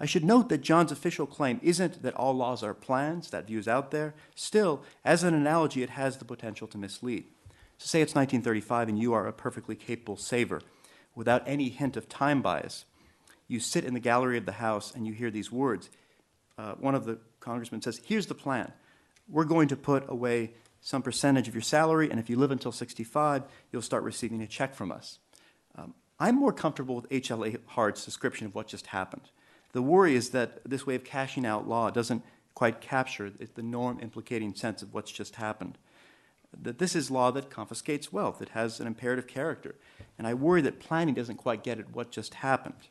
I should note that John's official claim isn't that all laws are plans. That view is out there. Still, as an analogy, it has the potential to mislead. So say it's 1935 and you are a perfectly capable saver without any hint of time bias. you sit in the gallery of the House and you hear these words. One of the congressmen says, here's the plan. We're going to put away some percentage of your salary, and if you live until 65, you'll start receiving a check from us. I'm more comfortable with H.L.A. Hart's description of what just happened. The worry is that this way of cashing out law doesn't quite capture the norm-implicating sense of what's just happened. That this is law that confiscates wealth. It has an imperative character. And I worry that planning doesn't quite get at what just happened.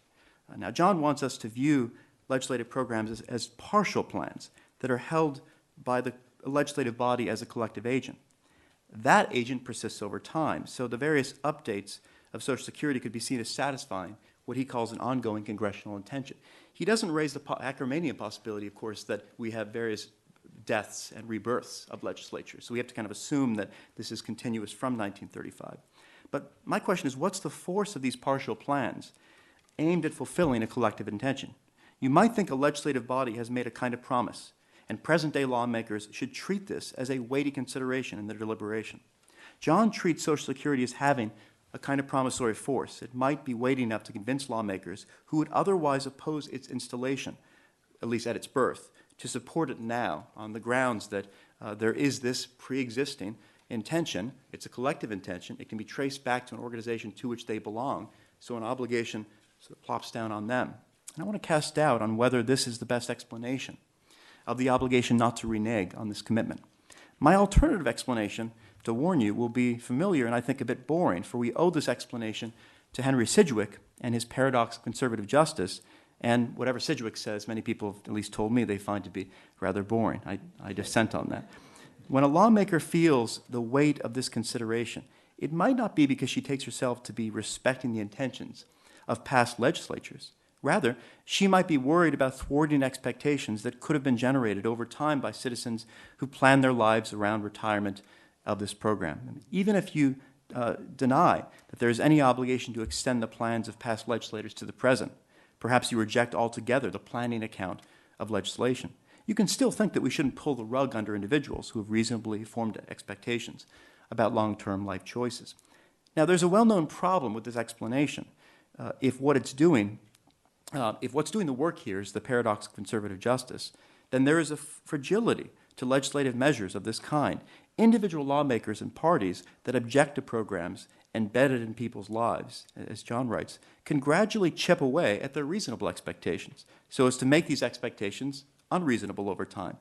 Now, John wants us to view legislative programs as partial plans that are held by the legislative body as a collective agent. That agent persists over time, so the various updates of Social Security could be seen as satisfying what he calls an ongoing congressional intention. He doesn't raise the Ackermanian possibility, of course, that we have various deaths and rebirths of legislatures. So we have to kind of assume that this is continuous from 1935. But my question is, what's the force of these partial plans aimed at fulfilling a collective intention? You might think a legislative body has made a kind of promise, and present-day lawmakers should treat this as a weighty consideration in their deliberation. John treats Social Security as having a kind of promissory force. It might be weighty enough to convince lawmakers who would otherwise oppose its installation, at least at its birth, to support it now on the grounds that there is this pre-existing intention. It's a collective intention. It can be traced back to an organization to which they belong, so an obligation sort of plops down on them. And I want to cast doubt on whether this is the best explanation of the obligation not to renege on this commitment. My alternative explanation, to warn you, will be familiar and I think a bit boring, for we owe this explanation to Henry Sidgwick and his paradox of conservative justice, and whatever Sidgwick says, many people have at least told me they find to be rather boring. I dissent on that. When a lawmaker feels the weight of this consideration, it might not be because she takes herself to be respecting the intentions of past legislatures. Rather, she might be worried about thwarting expectations that could have been generated over time by citizens who plan their lives around retirement of this program. And even if you deny that there is any obligation to extend the plans of past legislators to the present, perhaps you reject altogether the planning account of legislation, you can still think that we shouldn't pull the rug under individuals who have reasonably formed expectations about long-term life choices. Now, there's a well-known problem with this explanation. If what's doing the work here is the paradox of conservative justice, then there is a fragility to legislative measures of this kind. Individual lawmakers and parties that object to programs embedded in people's lives, as John writes, can gradually chip away at their reasonable expectations so as to make these expectations unreasonable over time.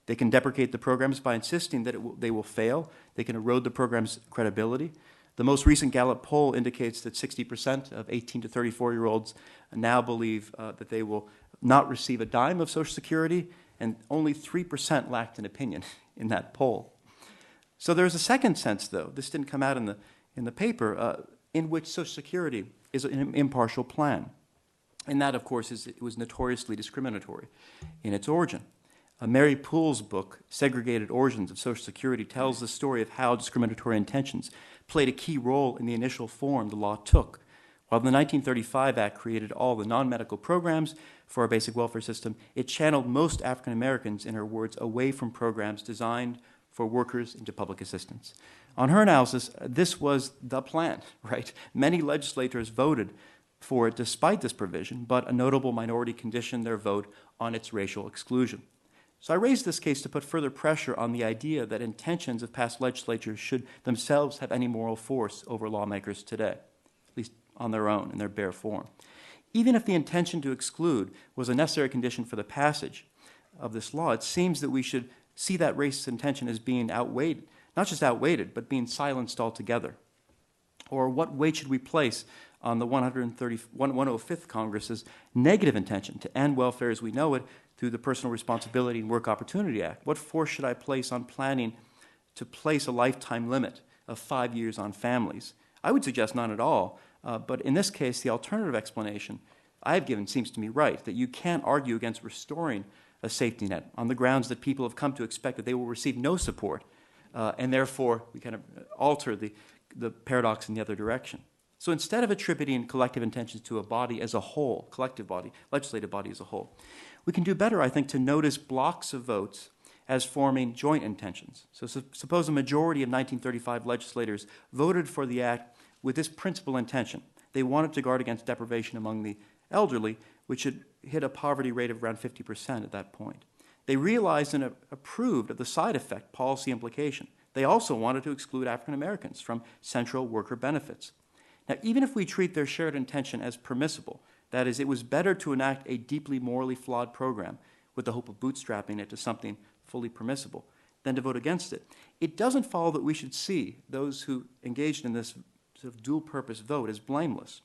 They can deprecate the programs by insisting that they will fail. They can erode the program's credibility. The most recent Gallup poll indicates that 60% of 18 to 34-year-olds now believe that they will not receive a dime of Social Security, and only 3% lacked an opinion in that poll. So there's a second sense, though, this didn't come out in the paper, in which Social Security is an impartial plan. And that, of course, it was notoriously discriminatory in its origin. Mary Poole's book, Segregated Origins of Social Security, tells the story of how discriminatory intentions played a key role in the initial form the law took. While the 1935 Act created all the non-medical programs for our basic welfare system, it channeled most African Americans, in her words, away from programs designed for workers into public assistance. On her analysis, this was the plan, right? Many legislators voted for it despite this provision, but a notable minority conditioned their vote on its racial exclusion. So I raised this case to put further pressure on the idea that intentions of past legislatures should themselves have any moral force over lawmakers today, at least on their own, in their bare form. Even if the intention to exclude was a necessary condition for the passage of this law, it seems that we should see that racist intention as being outweighed, not just outweighed, but being silenced altogether. Or what weight should we place on the 105th Congress's negative intention to end welfare as we know it through the Personal Responsibility and Work Opportunity Act? What force should I place on planning to place a lifetime limit of 5 years on families? I would suggest none at all, but in this case, the alternative explanation I have given seems to me right, that you can't argue against restoring a safety net on the grounds that people have come to expect that they will receive no support, and therefore we kind of alter the paradox in the other direction. So instead of attributing collective intentions to a body as a whole, collective body, legislative body as a whole, we can do better, I think, to notice blocks of votes as forming joint intentions. So suppose a majority of 1935 legislators voted for the act with this principal intention. They wanted to guard against deprivation among the elderly, which had hit a poverty rate of around 50% at that point. They realized and approved of the side effect policy implication. They also wanted to exclude African Americans from central worker benefits. Now, even if we treat their shared intention as permissible, that is, it was better to enact a deeply morally flawed program with the hope of bootstrapping it to something fully permissible than to vote against it, it doesn't follow that we should see those who engaged in this sort of dual-purpose vote as blameless.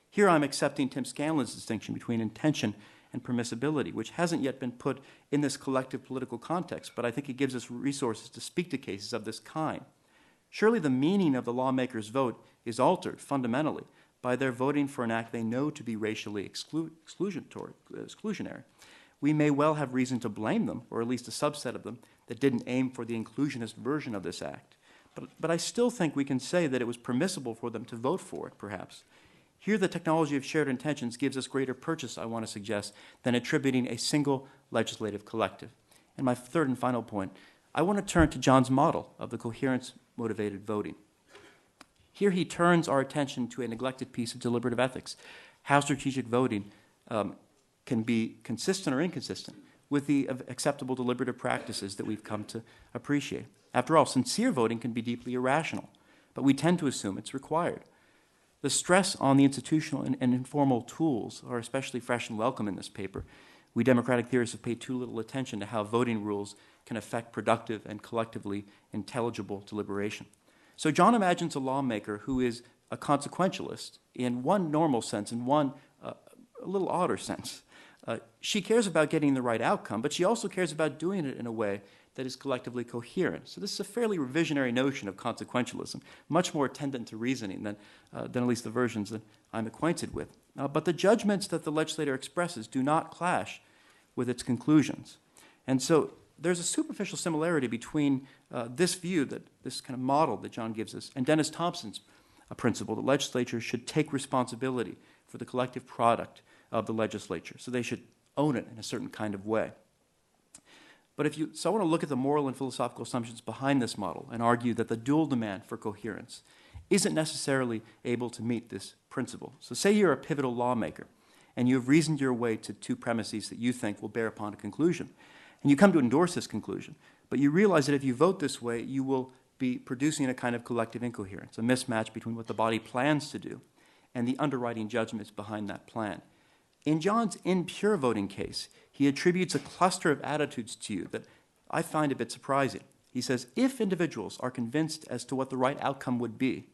Here I'm accepting Tim Scanlon's distinction between intention and permissibility, which hasn't yet been put in this collective political context, but I think it gives us resources to speak to cases of this kind. Surely the meaning of the lawmaker's vote is altered fundamentally by their voting for an act they know to be racially exclusionary. We may well have reason to blame them, or at least a subset of them, that didn't aim for the inclusionist version of this act. But I still think we can say that it was permissible for them to vote for it, perhaps. Here, the technology of shared intentions gives us greater purchase, I want to suggest, than attributing a single legislative collective. And my third and final point, I want to turn to John's model of the coherence-motivated voting. Here he turns our attention to a neglected piece of deliberative ethics, how strategic voting can be consistent or inconsistent with the acceptable deliberative practices that we've come to appreciate. After all, sincere voting can be deeply irrational, but we tend to assume it's required. The stress on the institutional and informal tools are especially fresh and welcome in this paper. We democratic theorists have paid too little attention to how voting rules can affect productive and collectively intelligible deliberation. So John imagines a lawmaker who is a consequentialist in one normal sense and one a little odder sense. She cares about getting the right outcome, but she also cares about doing it in a way that is collectively coherent. So this is a fairly revisionary notion of consequentialism, much more attendant to reasoning than at least the versions that I'm acquainted with. But the judgments that the legislator expresses do not clash with its conclusions. And so there's a superficial similarity between this view, that this kind of model that John gives us, and Dennis Thompson's principle that legislatures should take responsibility for the collective product of the legislature. So they should own it in a certain kind of way. But I want to look at the moral and philosophical assumptions behind this model and argue that the dual demand for coherence isn't necessarily able to meet this principle. So say you're a pivotal lawmaker, and you have reasoned your way to two premises that you think will bear upon a conclusion. And you come to endorse this conclusion, but you realize that if you vote this way, you will be producing a kind of collective incoherence, a mismatch between what the body plans to do and the underwriting judgments behind that plan. In John's impure voting case, he attributes a cluster of attitudes to you that I find a bit surprising. He says, if individuals are convinced as to what the right outcome would be,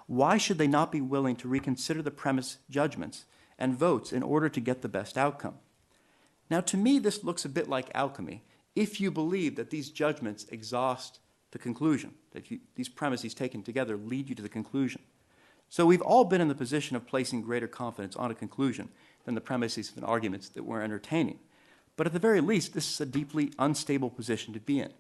why should they not be willing to reconsider the premise judgments and votes in order to get the best outcome? Now, to me, this looks a bit like alchemy, if you believe that these judgments exhaust the conclusion, that these premises taken together lead you to the conclusion. So we've all been in the position of placing greater confidence on a conclusion than the premises and arguments that we're entertaining. But at the very least, this is a deeply unstable position to be in.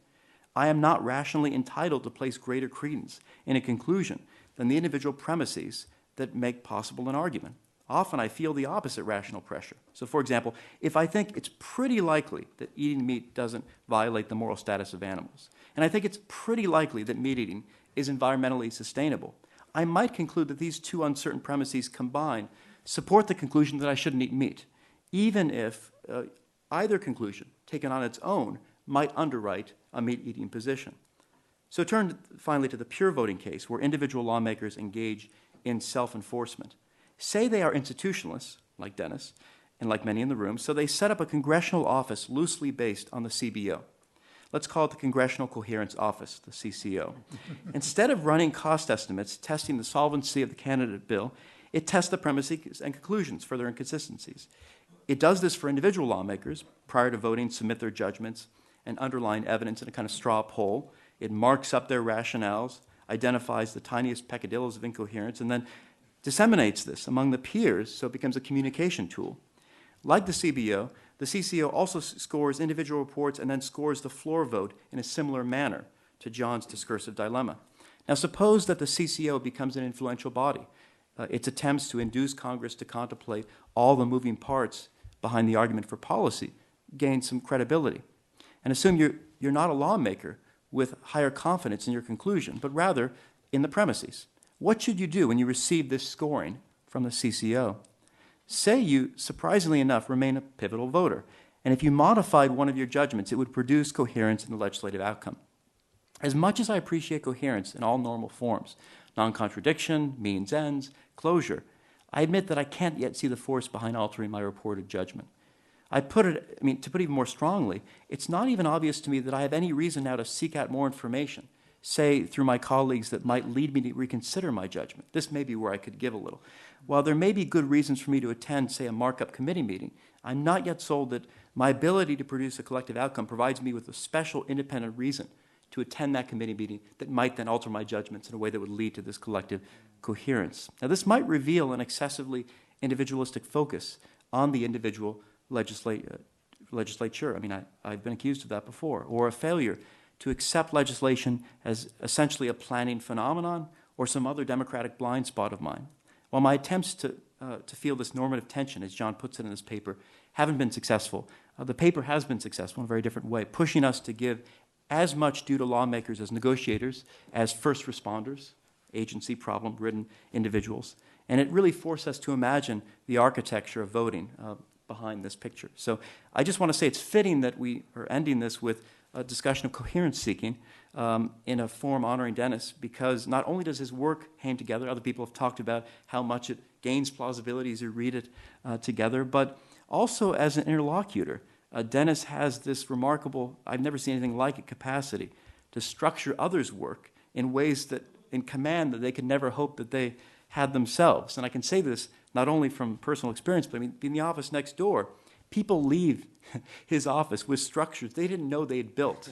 I am not rationally entitled to place greater credence in a conclusion than the individual premises that make possible an argument. Often I feel the opposite rational pressure. So for example, if I think it's pretty likely that eating meat doesn't violate the moral status of animals, and I think it's pretty likely that meat eating is environmentally sustainable, I might conclude that these two uncertain premises combined support the conclusion that I shouldn't eat meat, even if either conclusion, taken on its own, might underwrite a meat-eating position. So turn finally to the pure voting case, where individual lawmakers engage in self-enforcement. Say they are institutionalists, like Dennis, and like many in the room, so they set up a congressional office loosely based on the CBO. Let's call it the Congressional Coherence Office, the CCO. Instead of running cost estimates, testing the solvency of the candidate bill, it tests the premises and conclusions for their inconsistencies. It does this for individual lawmakers. Prior to voting, submit their judgments and underlying evidence in a kind of straw poll. It marks up their rationales, identifies the tiniest peccadillos of incoherence, and then disseminates this among the peers so it becomes a communication tool. Like the CBO, the CCO also scores individual reports and then scores the floor vote in a similar manner to John's discursive dilemma. Now suppose that the CCO becomes an influential body. Its attempts to induce Congress to contemplate all the moving parts behind the argument for policy gain some credibility. And assume you're not a lawmaker with higher confidence in your conclusion, but rather in the premises. What should you do when you receive this scoring from the CCO? say you, surprisingly enough, remain a pivotal voter. And if you modified one of your judgments, it would produce coherence in the legislative outcome. As much as I appreciate coherence in all normal forms, non-contradiction, means ends, closure, I admit that I can't yet see the force behind altering my reported judgment. To put it even more strongly, it's not even obvious to me that I have any reason now to seek out more information, say through my colleagues, that might lead me to reconsider my judgment. This may be where I could give a little. While there may be good reasons for me to attend, say, a markup committee meeting, I'm not yet sold that my ability to produce a collective outcome provides me with a special independent reason to attend that committee meeting that might then alter my judgments in a way that would lead to this collective coherence. Now, this might reveal an excessively individualistic focus on the individual legislature. I've been accused of that before. Or a failure to accept legislation as essentially a planning phenomenon or some other democratic blind spot of mine. While my attempts to feel this normative tension, as John puts it in his paper, haven't been successful, the paper has been successful in a very different way, pushing us to give as much due to lawmakers as negotiators, as first responders, agency problem-ridden individuals. And it really forced us to imagine the architecture of voting behind this picture. So I just want to say it's fitting that we are ending this with a discussion of coherence seeking in a form honoring Dennis, because not only does his work hang together, other people have talked about how much it gains plausibility as you read it together, but also as an interlocutor. Dennis has this remarkable, I've never seen anything like it, capacity to structure others' work in ways that, in command, that they could never hope that they had themselves. And I can say this not only from personal experience, but in the office next door, people leave his office with structures they didn't know they had built.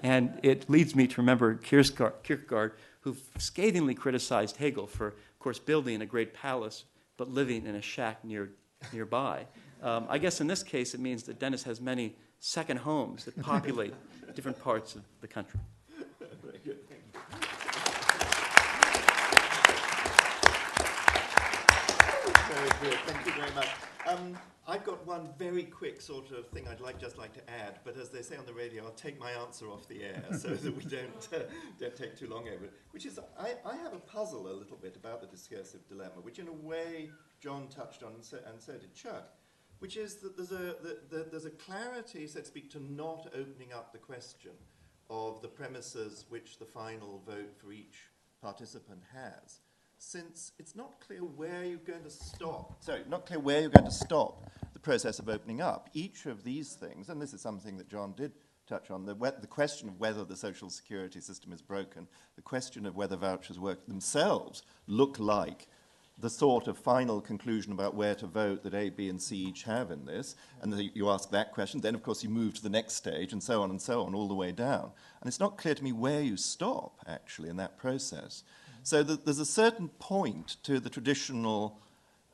And it leads me to remember Kierkegaard, who scathingly criticized Hegel for, of course, building a great palace, but living in a shack nearby. I guess in this case, it means that Dennis has many second homes that populate different parts of the country. Very good, thank you. Very good, thank you very much. I've got one very quick sort of thing I'd just like to add, but as they say on the radio, I'll take my answer off the air so that we don't take too long over it, which is I have a puzzle a little bit about the discursive dilemma, which in a way John touched on and so did Chuck, which is that there's a clarity, so to speak, to not opening up the question of the premises which the final vote for each participant has, since it's not clear where you're going to stop. Not clear where you're going to stop the process of opening up. Each of these things, and this is something that John did touch on, the question of whether the social security system is broken, the question of whether vouchers work themselves look like the sort of final conclusion about where to vote that A, B, and C each have in this, and you ask that question, then of course you move to the next stage, and so on, all the way down. And it's not clear to me where you stop, actually, in that process. So there's a certain point to the traditional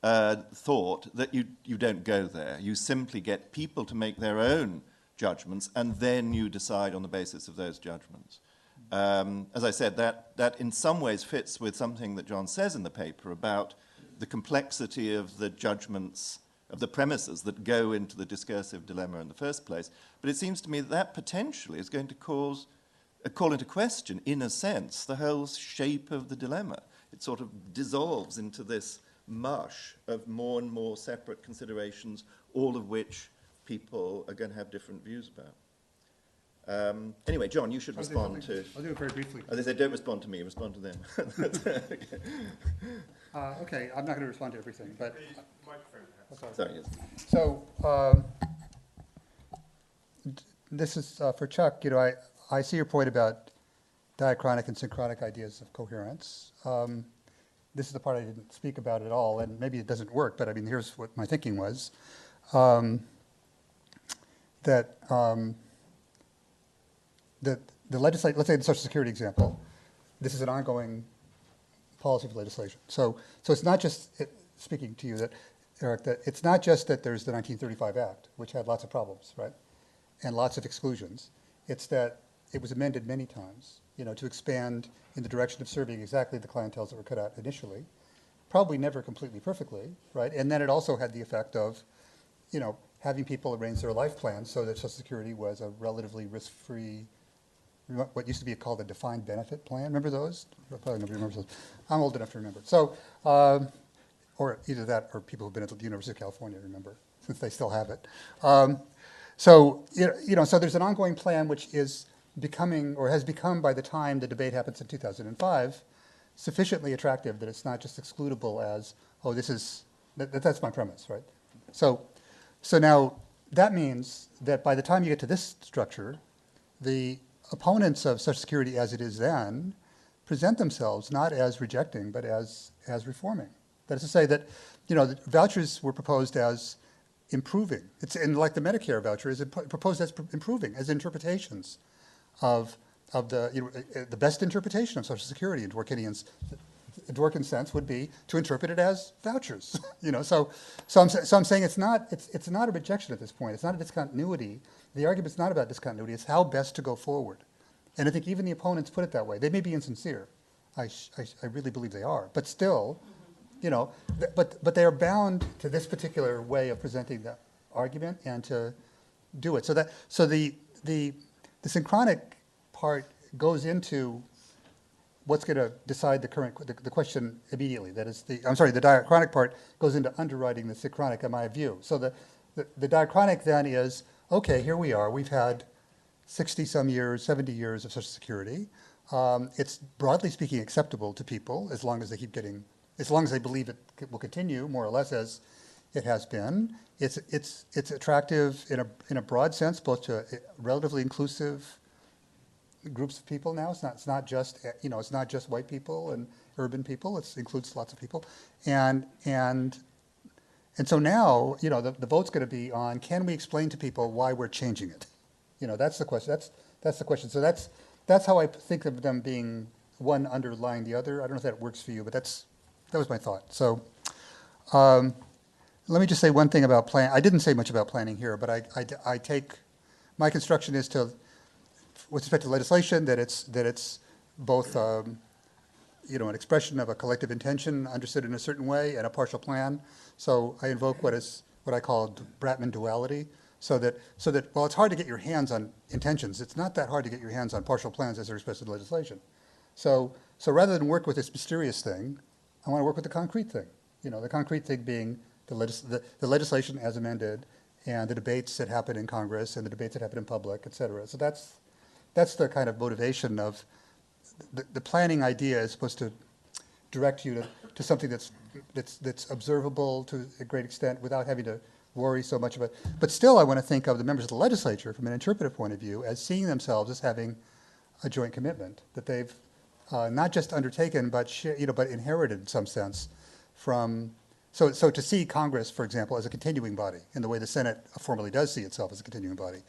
thought that you don't go there. You simply get people to make their own judgments, and then you decide on the basis of those judgments. As I said, that in some ways fits with something that John says in the paper about the complexity of the judgments, of the premises that go into the discursive dilemma in the first place. But it seems to me that potentially is going to call into question, in a sense, the whole shape of the dilemma. It sort of dissolves into this mush of more and more separate considerations, all of which people are going to have different views about. Anyway, John, you should respond to... I'll do it very briefly. They say don't respond to me, respond to them. Okay, I'm not going to respond to everything, but... Sorry, yes. So, this is for Chuck. I see your point about diachronic and synchronic ideas of coherence. This is the part I didn't speak about at all, and maybe it doesn't work, but here's what my thinking was. That the legislation, let's say the Social Security example, this is an ongoing policy of legislation. So it's not just, speaking to you, Eric, that it's not just that there's the 1935 Act, which had lots of problems, right, and lots of exclusions. It's that it was amended many times, to expand in the direction of serving exactly the clienteles that were cut out initially, probably never completely perfectly, right? And then it also had the effect of, having people arrange their life plans so that Social Security was a relatively risk-free, what used to be called a defined benefit plan. Remember those? Probably nobody remembers those. I'm old enough to remember. So or either that or people who've been at the University of California, remember, since they still have it. So there's an ongoing plan which is becoming, or has become by the time the debate happens in 2005, sufficiently attractive that it's not just excludable as, oh, that's my premise, right? So now that means that by the time you get to this structure, the opponents of Social Security as it is then present themselves not as rejecting, but as reforming. That is to say that, the vouchers were proposed as improving. Like the Medicare voucher is proposed as improving, as interpretations of the best interpretation of Social Security in Dworkin's sense would be to interpret it as vouchers. So I'm saying it's not a rejection at this point. It's not a discontinuity. The argument's not about discontinuity. It's how best to go forward. And I think even the opponents put it that way. They may be insincere. I really believe they are. But still, but they are bound to this particular way of presenting the argument and to do it. So the synchronic part goes into what's going to decide the question immediately. That is the diachronic part goes into underwriting the synchronic, in my view. So the diachronic then is, okay, here we are. We've had 60-some years, 70 years of Social Security. It's broadly speaking acceptable to people as long as they believe it will continue more or less as it has been. It's attractive in a broad sense, both to relatively inclusive groups of people now. It's not just white people and urban people. It includes lots of people, and so now the vote's going to be on, can we explain to people why we're changing it? That's the question. That's the question. So that's how I think of them being one underlying the other. I don't know if that works for you, but that was my thought. So let me just say one thing about plan. I didn't say much about planning here, but I take my construction is to, with respect to legislation, that it's both an expression of a collective intention understood in a certain way and a partial plan. So I invoke what I call Bratman duality. So that while it's hard to get your hands on intentions, it's not that hard to get your hands on partial plans as they're expressed in legislation. So rather than work with this mysterious thing, I want to work with the concrete thing. The concrete thing being the legislation as amended, and the debates that happen in Congress, and the debates that happen in public, et cetera. So that's the kind of motivation of the planning idea is supposed to direct you to something that's observable to a great extent without having to worry so much about it. But still, I want to think of the members of the legislature from an interpretive point of view as seeing themselves as having a joint commitment that they've not just undertaken, but but inherited in some sense from. So to see Congress, for example, as a continuing body in the way the Senate formally does see itself as a continuing body,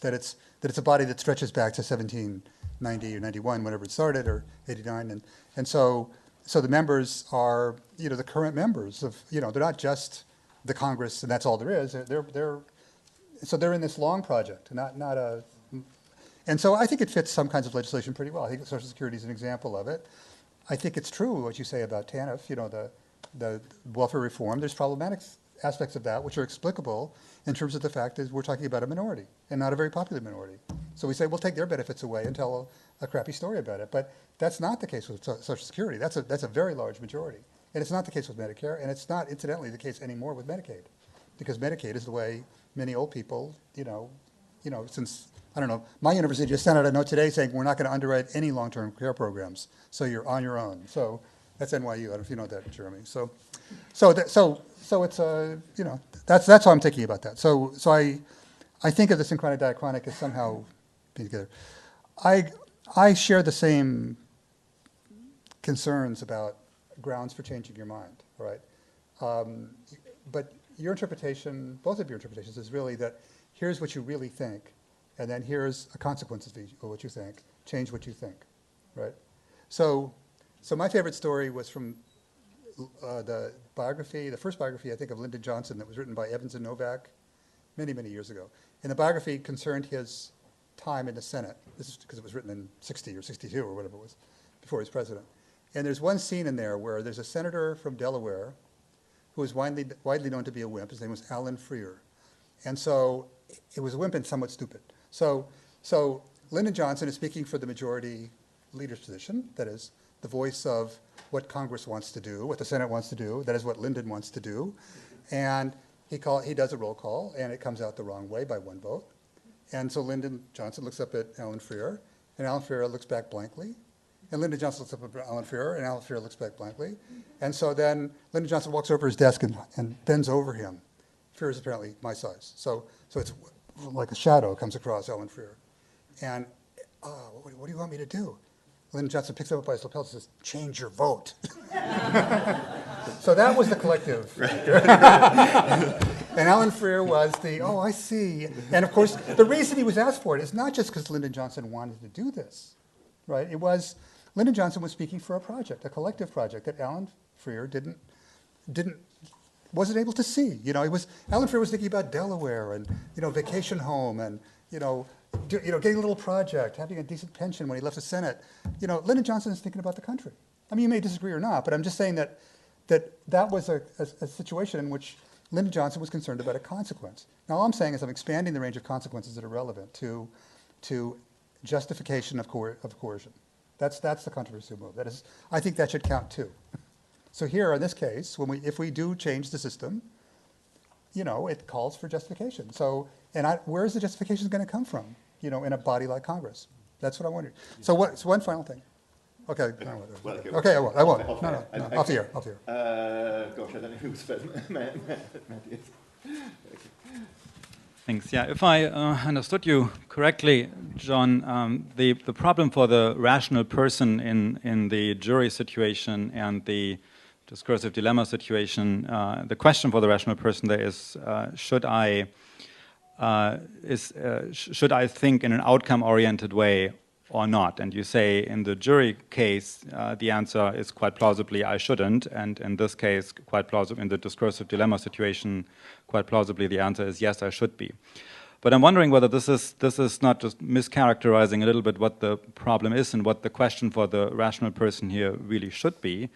that it's a body that stretches back to 1790 or 91, whenever it started, or 89, and so the members are the current members of they're not just the Congress and that's all there is. They're in this long project, not a. And so I think it fits some kinds of legislation pretty well. I think Social Security is an example of it. I think it's true what you say about TANF, the welfare reform. There's problematic aspects of that which are explicable in terms of the fact that we're talking about a minority and not a very popular minority. So we say we'll take their benefits away and tell a crappy story about it. But that's not the case with Social Security. That's a very large majority. And it's not the case with Medicare, and it's not, incidentally, the case anymore with Medicaid, because Medicaid is the way many old people, since, I don't know, my university just sent out a note today saying we're not going to underwrite any long-term care programs, so you're on your own. So that's NYU. I don't know if you know that, Jeremy. So it's that's how I'm thinking about that. So I think of the synchronic diachronic as somehow being together. I share the same concerns about grounds for changing your mind, all right? But your interpretation, both of your interpretations, is really that here's what you really think, and then here's a consequence of what you think. Change what you think, right? So my favorite story was from the first biography, I think, of Lyndon Johnson that was written by Evans and Novak many, many years ago. And the biography concerned his time in the Senate. This is because it was written in 60 or 62 or whatever it was, before he was president. And there's one scene in there where there's a senator from Delaware who was widely known to be a wimp. His name was Alan Freer. And so it was a wimp and somewhat stupid. So Lyndon Johnson is speaking for the majority leader's position, that is, the voice of what Congress wants to do, what the Senate wants to do. That is what Lyndon wants to do. And he does a roll call, and it comes out the wrong way by 1 vote. And so Lyndon Johnson looks up at Alan Freer, and Alan Freer looks back blankly. And Lyndon Johnson looks up at Alan Freer, and Alan Freer looks back blankly. And so then Lyndon Johnson walks over his desk and bends over him. Freer is apparently my size. So it's like a shadow comes across Alan Freer. And, what do you want me to do? Lyndon Johnson picks him up by his lapel and says, change your vote. So that was the collective. And Alan Freer was I see. And of course, the reason he was asked for it is not just because Lyndon Johnson wanted to do this, right? It was, Lyndon Johnson was speaking for a project, a collective project that Alan Freer wasn't able to see. Alan Freer was thinking about Delaware and, vacation home and, getting a little project, having a decent pension when he left the Senate. Lyndon Johnson is thinking about the country. I mean, you may disagree or not, but I'm just saying that was a situation in which Lyndon Johnson was concerned about a consequence. Now, all I'm saying is I'm expanding the range of consequences that are relevant to justification of coercion. That's the controversial move. I think that should count too. So here, in this case, if we do change the system, it calls for justification. So, where is the justification going to come from? In a body like Congress. That's what I wondered. So one final thing. Okay. Okay, I won't. No. Off the air. Gosh, I don't know who's first. Thanks. Yeah, if I understood you correctly, John, the problem for the rational person in the jury situation and the discursive dilemma situation, the question for the rational person there is, should I think in an outcome-oriented way or not? And you say in the jury case, the answer is quite plausibly, I shouldn't. And in this case, quite plausibly, in the discursive dilemma situation, quite plausibly, the answer is yes, I should be. But I'm wondering whether this is not just mischaracterizing a little bit what the problem is and what the question for the rational person here really should be.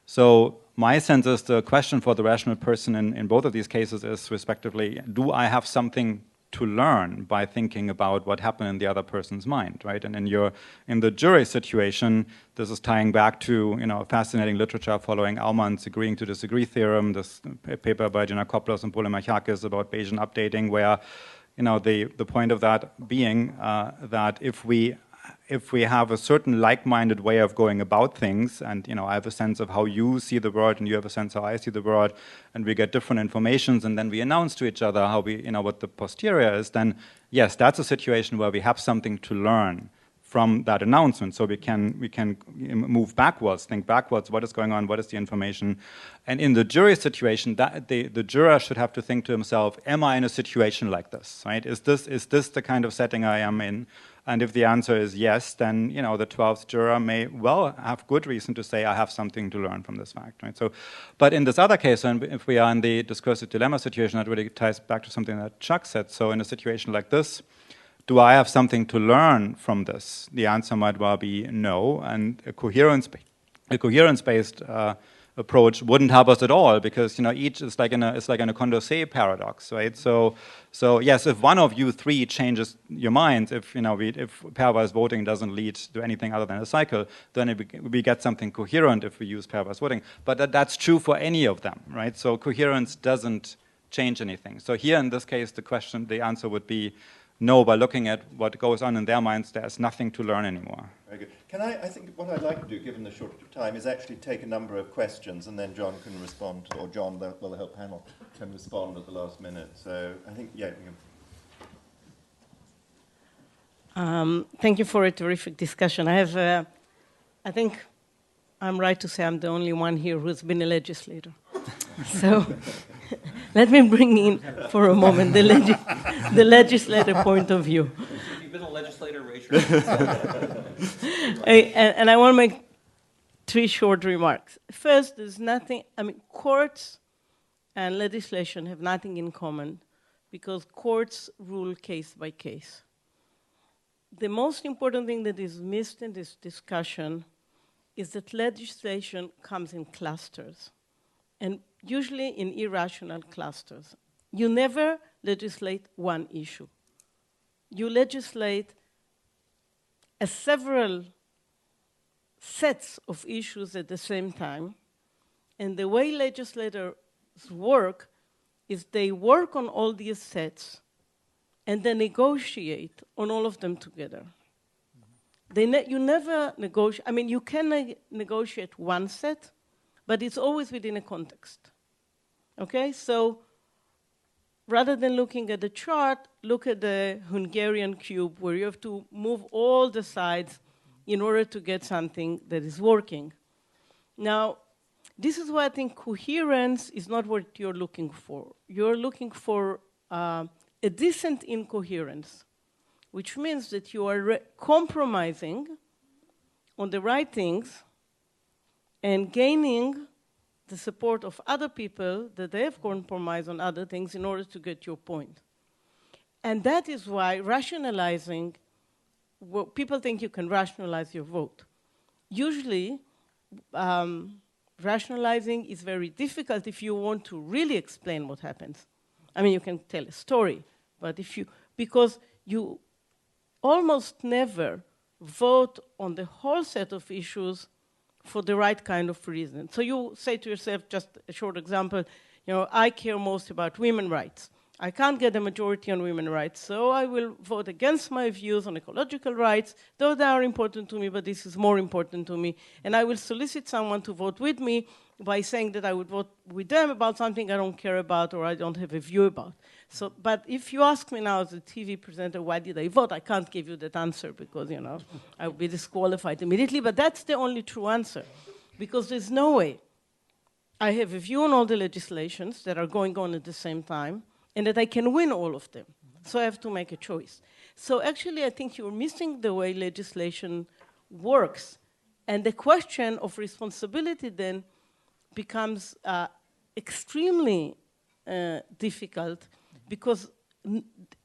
So my sense is the question for the rational person in both of these cases is respectively, do I have something to learn by thinking about what happened in the other person's mind, right? And in the jury situation, this is tying back to fascinating literature following Aumann's agreeing to disagree theorem, this paper by Giannakopoulos and Polemarchakis about Bayesian updating, where the point of that being that if we have a certain like-minded way of going about things, and I have a sense of how you see the world, and you have a sense how I see the world, and we get different informations, and then we announce to each other how what the posterior is, then yes, that's a situation where we have something to learn from that announcement. So we can move backwards, think backwards, what is going on, what is the information. And in the jury situation, the juror should have to think to himself, am I in a situation like this, right? Is this the kind of setting I am in? And if the answer is yes, then the 12th juror may well have good reason to say I have something to learn from this fact, right? So, but in this other case, and if we are in the discursive dilemma situation, that really ties back to something that Chuck said. So in a situation like this, do I have something to learn from this? The answer might well be no, and a coherence-based approach wouldn't help us at all, because each is like in a Condorcet paradox, right? So yes, if one of you three changes your mind, if pairwise voting doesn't lead to anything other than a cycle, then we get something coherent if we use pairwise voting. But that's true for any of them, right? So coherence doesn't change anything. So here in this case, the answer would be no. By looking at what goes on in their minds, there's nothing to learn anymore. Very good. I think what I'd like to do, given the shortage of time, is actually take a number of questions, and then John can respond, or John, the whole panel, can respond at the last minute. So I think, yeah. Thank you for a terrific discussion. I think I'm right to say I'm the only one here who's been a legislator. So let me bring in for a moment the legislator point of view. You've been a legislator, Rachel. And I want to make 3 short remarks. First, there's nothing, courts and legislation have nothing in common because courts rule case by case. The most important thing that is missed in this discussion is that legislation comes in clusters, and usually in irrational clusters. You never legislate one issue. You legislate several sets of issues at the same time. And the way legislators work is they work on all these sets and they negotiate on all of them together. You never negotiate. I mean, you can negotiate one set, but it's always within a context. Okay, so rather than looking at the chart, look at the Hungarian cube where you have to move all the sides in order to get something that is working. Now, this is why I think coherence is not what you're looking for. You're looking for a decent incoherence, which means that you are compromising on the right things and gaining the support of other people that they have compromised on other things in order to get your point. And that is why rationalizing, well, people think you can rationalize your vote. Usually, rationalizing is very difficult if you want to really explain what happens. I mean, you can tell a story, but because you almost never vote on the whole set of issues for the right kind of reason. So you say to yourself, just a short example, I care most about women's rights. I can't get a majority on women's rights, so I will vote against my views on ecological rights, though they are important to me, but this is more important to me. And I will solicit someone to vote with me by saying that I would vote with them about something I don't care about or I don't have a view about. So, but if you ask me now as a TV presenter, why did I vote? I can't give you that answer because, I would be disqualified immediately. But that's the only true answer, because there's no way I have a view on all the legislations that are going on at the same time and that I can win all of them. So I have to make a choice. So actually, I think you're missing the way legislation works. And the question of responsibility then becomes extremely difficult because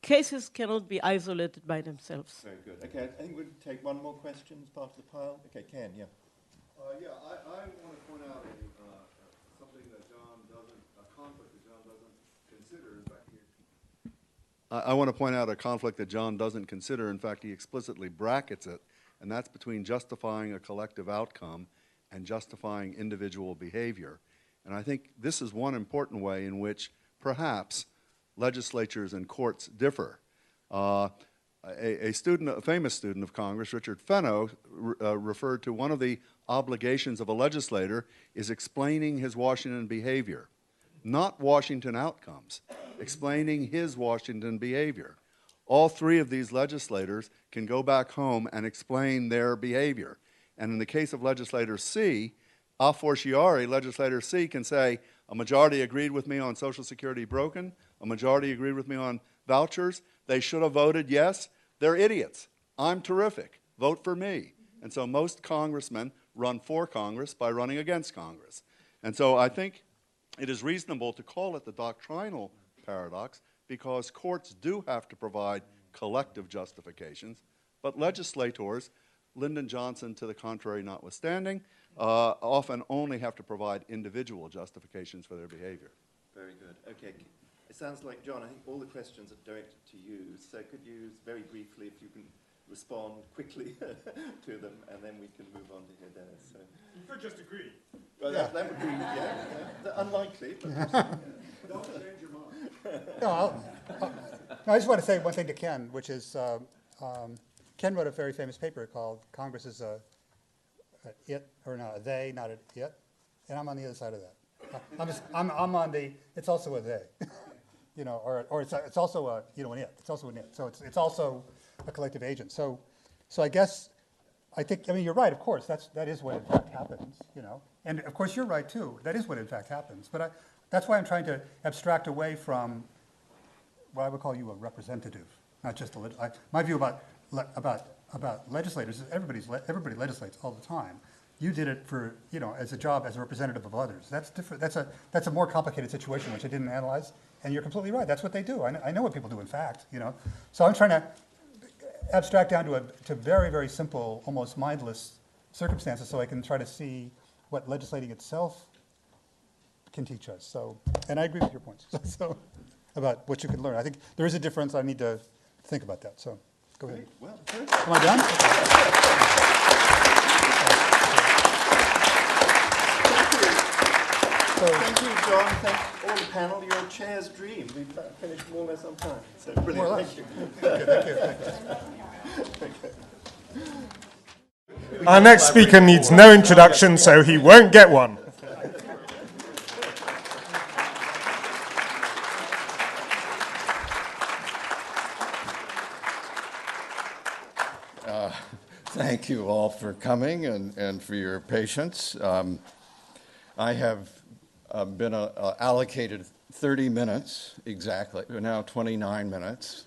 cases cannot be isolated by themselves. Very good. Okay, I think we'll take one more question as part of the pile. Okay, Ken, yeah. I want to point out something that John doesn't, a conflict that John doesn't consider. In fact, I want to point out a conflict that John doesn't consider. In fact, he explicitly brackets it, and that's between justifying a collective outcome and justifying individual behavior. And I think this is one important way in which perhaps legislatures and courts differ. A famous student of Congress, Richard Fenno, referred to one of the obligations of a legislator is explaining his Washington behavior, not Washington outcomes, explaining his Washington behavior. All three of these legislators can go back home and explain their behavior. And in the case of legislator C, a fortiori, legislator C can say, a majority agreed with me on Social Security broken, a majority agreed with me on vouchers, they should have voted yes, they're idiots. I'm terrific, vote for me. And so most congressmen run for Congress by running against Congress. And so I think it is reasonable to call it the doctrinal paradox because courts do have to provide collective justifications, but legislators, Lyndon Johnson to the contrary notwithstanding, often only have to provide individual justifications for their behavior. Very good. Okay. It sounds like, John, I think all the questions are directed to you. So could you, very briefly, if you can respond quickly to them, and then we can move on to hear Dennis. So. You could just agree. Well, that would be, unlikely. But don't change your mind. No, I just want to say one thing to Ken, which is Ken wrote a very famous paper called Congress is a it, or not a they, not a it, and I'm on the other side of that. I'm on the, it's also a they, or it's also a, an it. It's also an it. So it's also a collective agent. So I guess, I mean, you're right, of course, that is what in fact happens, And of course you're right too, that is what in fact happens. But that's why I'm trying to abstract away from what I would call you a representative, not just my view about legislators is everybody legislates all the time. You did it for, as a job as a representative of others. That's different. That's a more complicated situation, which I didn't analyze. And you're completely right. That's what they do. I know what people do, in fact. So I'm trying to abstract down to very, very simple, almost mindless circumstances, so I can try to see what legislating itself can teach us. So, and I agree with your points. So about what you can learn. I think there is a difference. I need to think about that. So go ahead. Well, am I done? Thank you, John. Thank all the panel. You're a chair's dream. We've finished more or less on time. So brilliant. Thank you. Our next speaker needs no introduction, so he won't get one. Thank you all for coming and for your patience. I have been allocated 30 minutes exactly, now 29 minutes.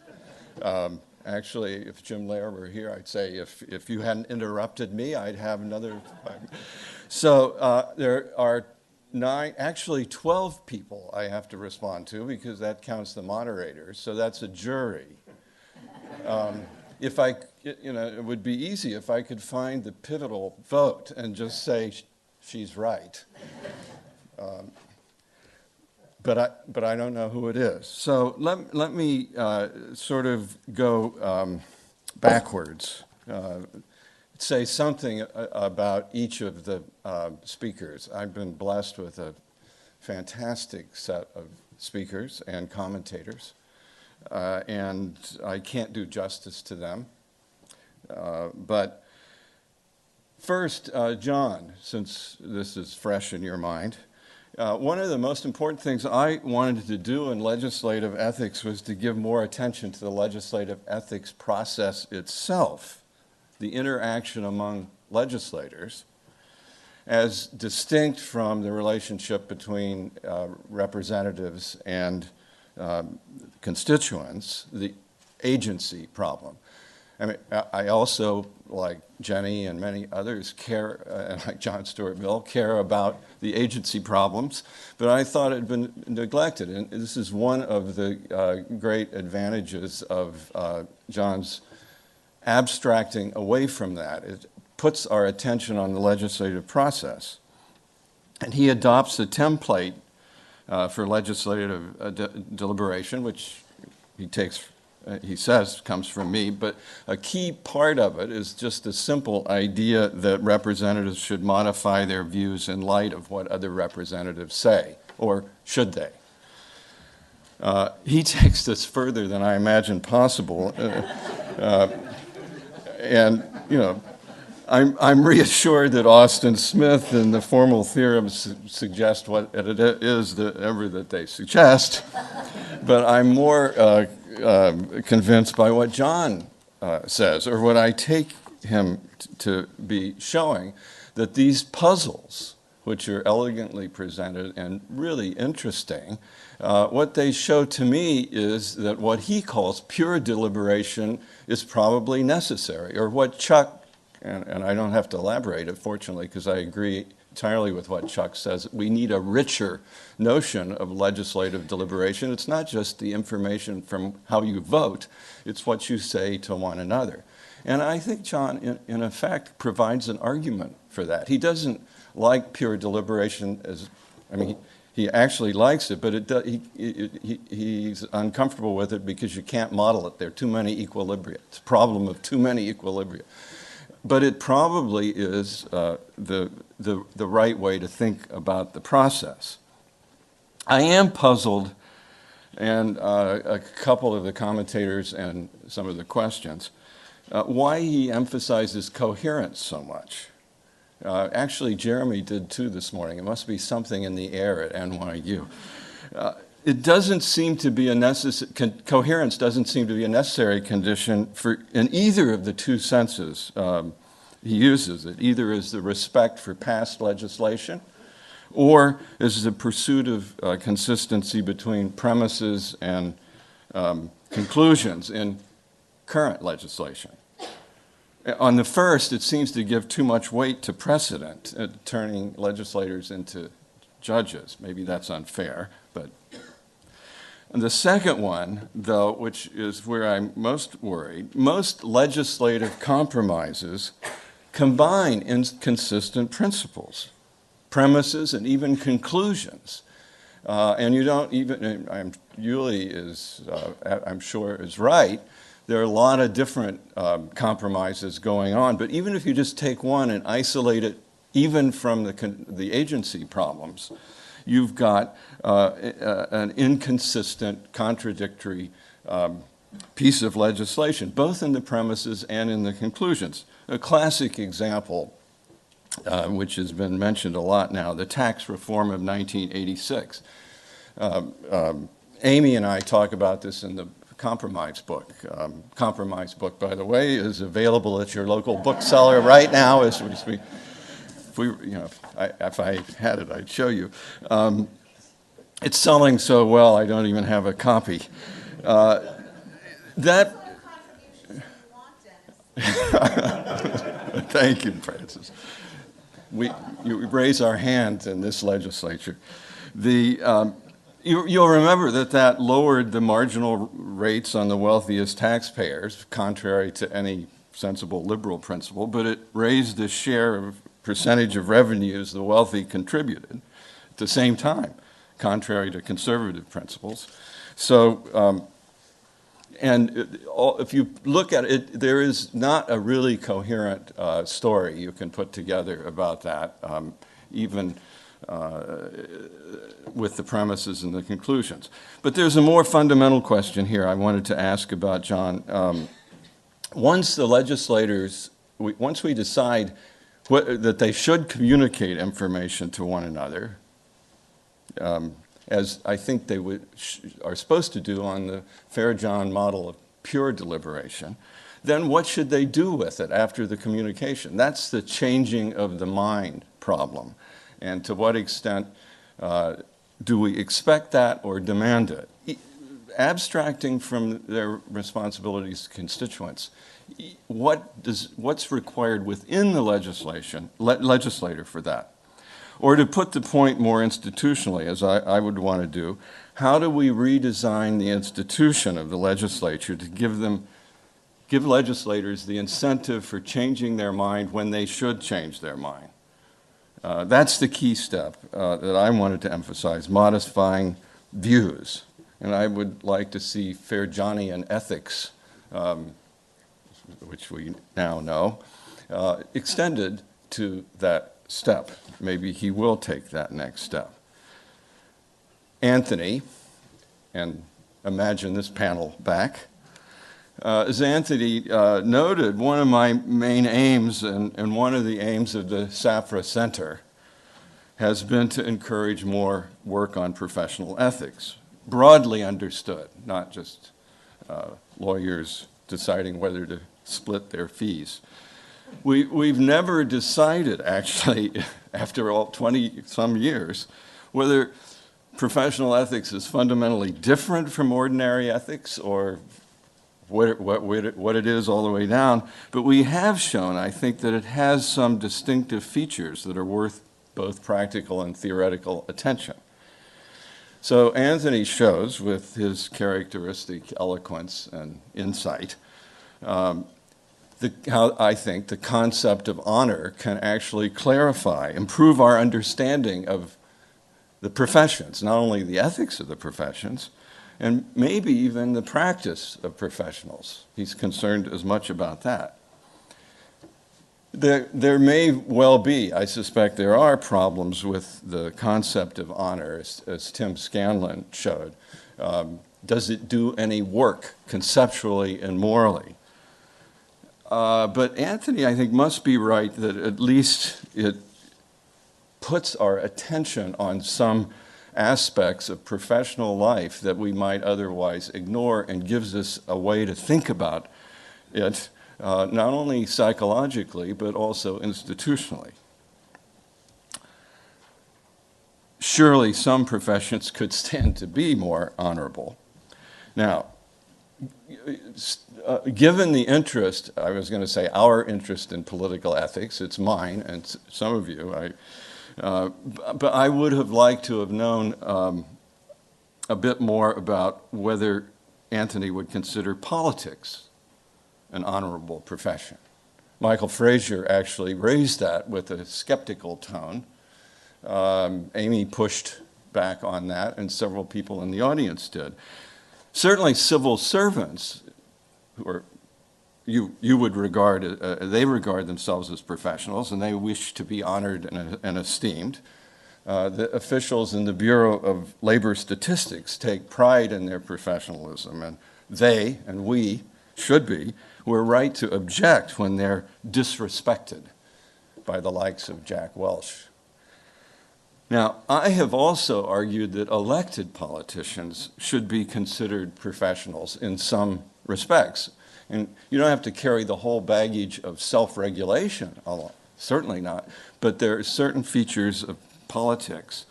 Actually, if Jim Lair were here, I'd say if you hadn't interrupted me, I'd have another 5. So there are 12 people I have to respond to because that counts the moderators, so that's a jury. If I, it would be easy if I could find the pivotal vote and just say she's right. But I don't know who it is. So let me sort of go backwards, say something about each of the speakers. I've been blessed with a fantastic set of speakers and commentators. And I can't do justice to them. But first, John, since this is fresh in your mind, one of the most important things I wanted to do in legislative ethics was to give more attention to the legislative ethics process itself, the interaction among legislators, as distinct from the relationship between representatives and constituents, the agency problem. I mean, I also, like Jenny and many others, care, and like John Stuart Mill, care about the agency problems, but I thought it had been neglected. And this is one of the great advantages of John's abstracting away from that. It puts our attention on the legislative process. And he adopts a template for legislative deliberation, which he says comes from me, but a key part of it is just a simple idea that representatives should modify their views in light of what other representatives say, or should they? He takes this further than I imagined possible, and I'm reassured that Austin Smith and the formal theorems suggest what it is that they suggest, but I'm more convinced by what John says, or what I take him to be showing, that these puzzles, which are elegantly presented and really interesting, what they show to me is that what he calls pure deliberation is probably necessary, or what Chuck, and I don't have to elaborate it, fortunately, because I agree entirely with what Chuck says. We need a richer notion of legislative deliberation. It's not just the information from how you vote, it's what you say to one another. And I think John, in effect, provides an argument for that. He doesn't like pure deliberation as, I mean, he actually likes it, but he's uncomfortable with it because you can't model it. There are too many equilibria. It's a problem of too many equilibria. But it probably is the right way to think about the process. I am puzzled, and a couple of the commentators and some of the questions, why he emphasizes coherence so much. Actually, Jeremy did too this morning. It must be something in the air at NYU. It doesn't seem to be a coherence doesn't seem to be a necessary condition in either of the two senses he uses it, either as the respect for past legislation or as the pursuit of consistency between premises and conclusions in current legislation. On the first, it seems to give too much weight to precedent, turning legislators into judges. Maybe that's unfair, but... And the second one, though, which is where I'm most worried, most legislative compromises combine inconsistent principles, premises, and even conclusions. And you don't even, Yuli is, I'm sure, is right. There are a lot of different compromises going on, but even if you just take one and isolate it even from the agency problems, you've got an inconsistent, contradictory piece of legislation, both in the premises and in the conclusions. A classic example, which has been mentioned a lot now, the tax reform of 1986. Amy and I talk about this in the Compromise book. Compromise book, by the way, is available at your local bookseller right now as we speak. If I had it, I'd show you. It's selling so well, I don't even have a copy. Thank you, Francis. You raise our hands in this legislature. You'll remember that lowered the marginal rates on the wealthiest taxpayers, contrary to any sensible liberal principle, but it raised the share of percentage of revenues the wealthy contributed at the same time, contrary to conservative principles. So, if you look at it, there is not a really coherent story you can put together about that, even with the premises and the conclusions. But there's a more fundamental question here I wanted to ask about, John. Once the legislators, once we decide that they should communicate information to one another, as I think they are supposed to do on the Ferejohn model of pure deliberation, then what should they do with it after the communication? That's the changing of the mind problem. And to what extent do we expect that or demand it? Abstracting from their responsibilities to constituents, what's required within the legislator for that? Or to put the point more institutionally, as I would want to do, how do we redesign the institution of the legislature to give legislators the incentive for changing their mind when they should change their mind? That's the key step that I wanted to emphasize, modifying views. And I would like to see Ferejohnian ethics, which we now know, extended to that step. Maybe he will take that next step. Anthony, and imagine this panel back, as Anthony noted, one of my main aims and one of the aims of the SAFRA Center has been to encourage more work on professional ethics, broadly understood, not just lawyers deciding whether to split their fees. We've never decided, actually, after all 20-some years, whether professional ethics is fundamentally different from ordinary ethics or what it is all the way down. But we have shown, I think, that it has some distinctive features that are worth both practical and theoretical attention. So Anthony shows, with his characteristic eloquence and insight, how I think the concept of honor can actually clarify, improve our understanding of the professions, not only the ethics of the professions, and maybe even the practice of professionals. He's concerned as much about that. There may well be, I suspect there are problems with the concept of honor, as Tim Scanlon showed. Does it do any work conceptually and morally? But Anthony, I think, must be right that at least it puts our attention on some aspects of professional life that we might otherwise ignore and gives us a way to think about it, not only psychologically, but also institutionally. Surely some professions could stand to be more honorable. Now, given the interest, I was going to say our interest in political ethics, it's mine and some of you, but I would have liked to have known a bit more about whether Anthony would consider politics an honorable profession. Michael Frazier actually raised that with a skeptical tone. Amy pushed back on that, and several people in the audience did. Certainly civil servants, who are, you would regard, they regard themselves as professionals, and they wish to be honored and esteemed. The officials in the Bureau of Labor Statistics take pride in their professionalism, and they, and we, should be, we're right to object when they're disrespected by the likes of Jack Welch. Now, I have also argued that elected politicians should be considered professionals in some respects. And you don't have to carry the whole baggage of self-regulation, certainly not, but there are certain features of politics.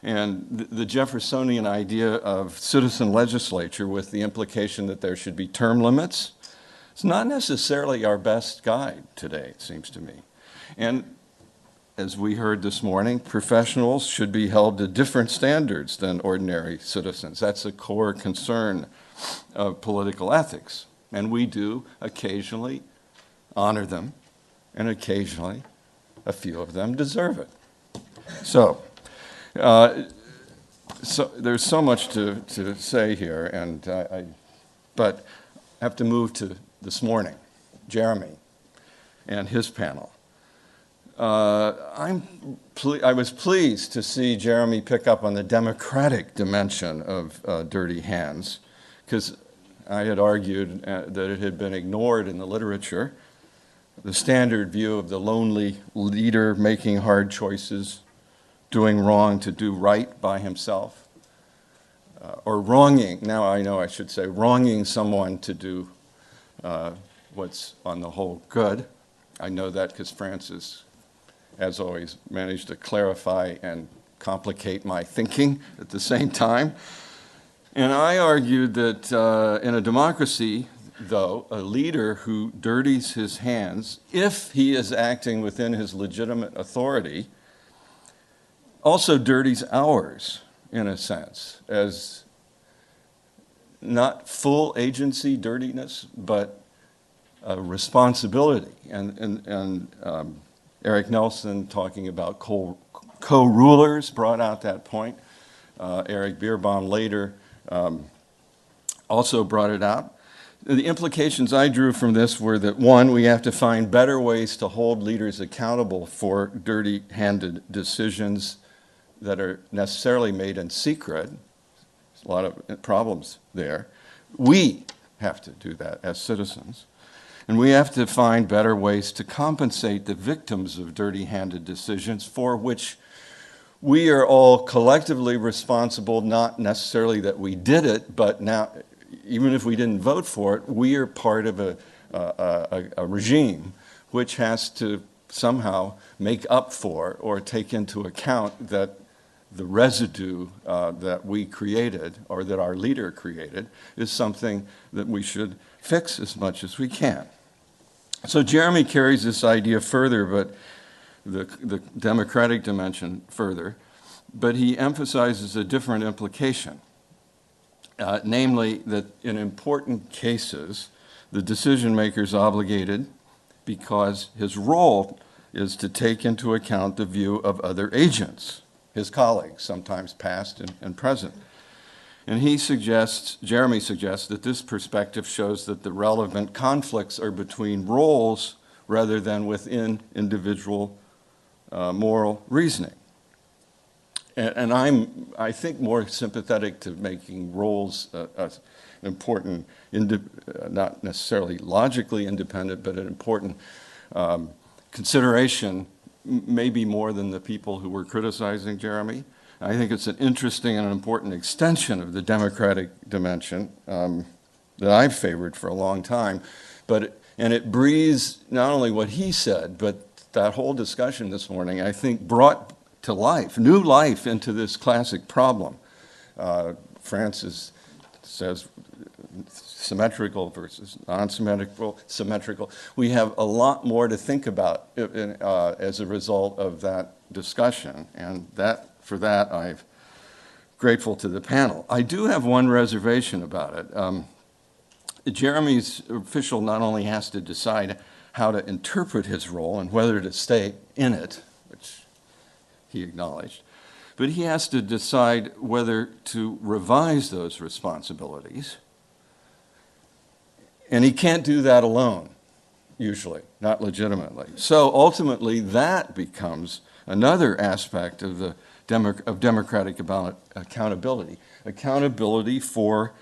And the Jeffersonian idea of citizen legislature with the implication that there should be term limits, it's not necessarily our best guide today, it seems to me. And as we heard this morning, professionals should be held to different standards than ordinary citizens. That's a core concern of political ethics. And we do occasionally honor them, and occasionally a few of them deserve it. So there's so much to say here, and but I have to move to this morning, Jeremy and his panel. I was pleased to see Jeremy pick up on the democratic dimension of dirty hands, because I had argued that it had been ignored in the literature. The standard view of the lonely leader making hard choices, doing wrong to do right by himself, or wronging, now I know I should say, wronging someone to do what's on the whole good. I know that because Francis, as always, managed to clarify and complicate my thinking at the same time. And I argued that in a democracy, though, a leader who dirties his hands, if he is acting within his legitimate authority, also dirties ours, in a sense, as not full agency dirtiness, but responsibility. And Eric Nelson, talking about co-rulers, brought out that point. Eric Beerbohm later also brought it out. The implications I drew from this were that, one, we have to find better ways to hold leaders accountable for dirty-handed decisions that are necessarily made in secret. There's a lot of problems there. We have to do that as citizens. And we have to find better ways to compensate the victims of dirty-handed decisions for which we are all collectively responsible, not necessarily that we did it, but now, even if we didn't vote for it, we are part of a regime which has to somehow make up for or take into account that the residue that we created or that our leader created is something that we should fix as much as we can. So Jeremy carries this idea further, but the democratic dimension further, but he emphasizes a different implication, namely that in important cases, the decision maker is obligated because his role is to take into account the view of other agents, his colleagues, sometimes past and present. And Jeremy suggests that this perspective shows that the relevant conflicts are between roles rather than within individual moral reasoning. And I think, more sympathetic to making roles important, not necessarily logically independent, but an important consideration, maybe more than the people who were criticizing Jeremy. I think it's an interesting and an important extension of the democratic dimension that I've favored for a long time. And it breathes not only what he said, but that whole discussion this morning, I think, brought to life, new life into this classic problem. Francis says symmetrical versus symmetrical. We have a lot more to think about as a result of that discussion, and for that I'm grateful to the panel. I do have one reservation about it. Jeremy's official not only has to decide how to interpret his role and whether to stay in it, which he acknowledged, but he has to decide whether to revise those responsibilities. And he can't do that alone, usually, not legitimately. So ultimately, that becomes another aspect of the democratic accountability. Accountability for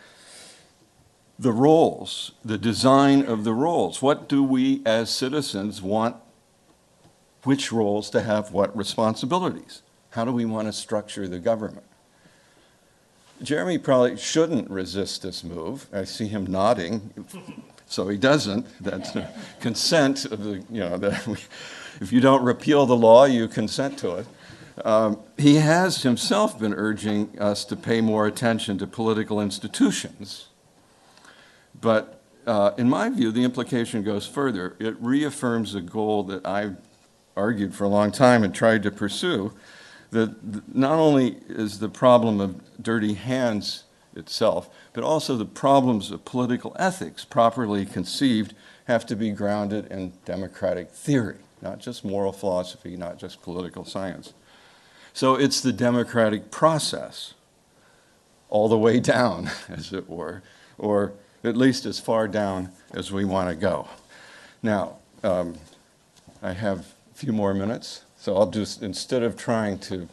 the roles, the design of the roles. What do we as citizens want, which roles to have what responsibilities? How do we want to structure the government? Jeremy probably shouldn't resist this move. I see him nodding, so he doesn't. That's consent of the, if you don't repeal the law, you consent to it. He has himself been urging us to pay more attention to political institutions. But in my view, the implication goes further. It reaffirms a goal that I've argued for a long time and tried to pursue, that not only is the problem of dirty hands itself, but also the problems of political ethics, properly conceived, have to be grounded in democratic theory, not just moral philosophy, not just political science. So it's the democratic process, all the way down, as it were, or at least as far down as we want to go. Now, I have a few more minutes. So I'll just, instead of trying to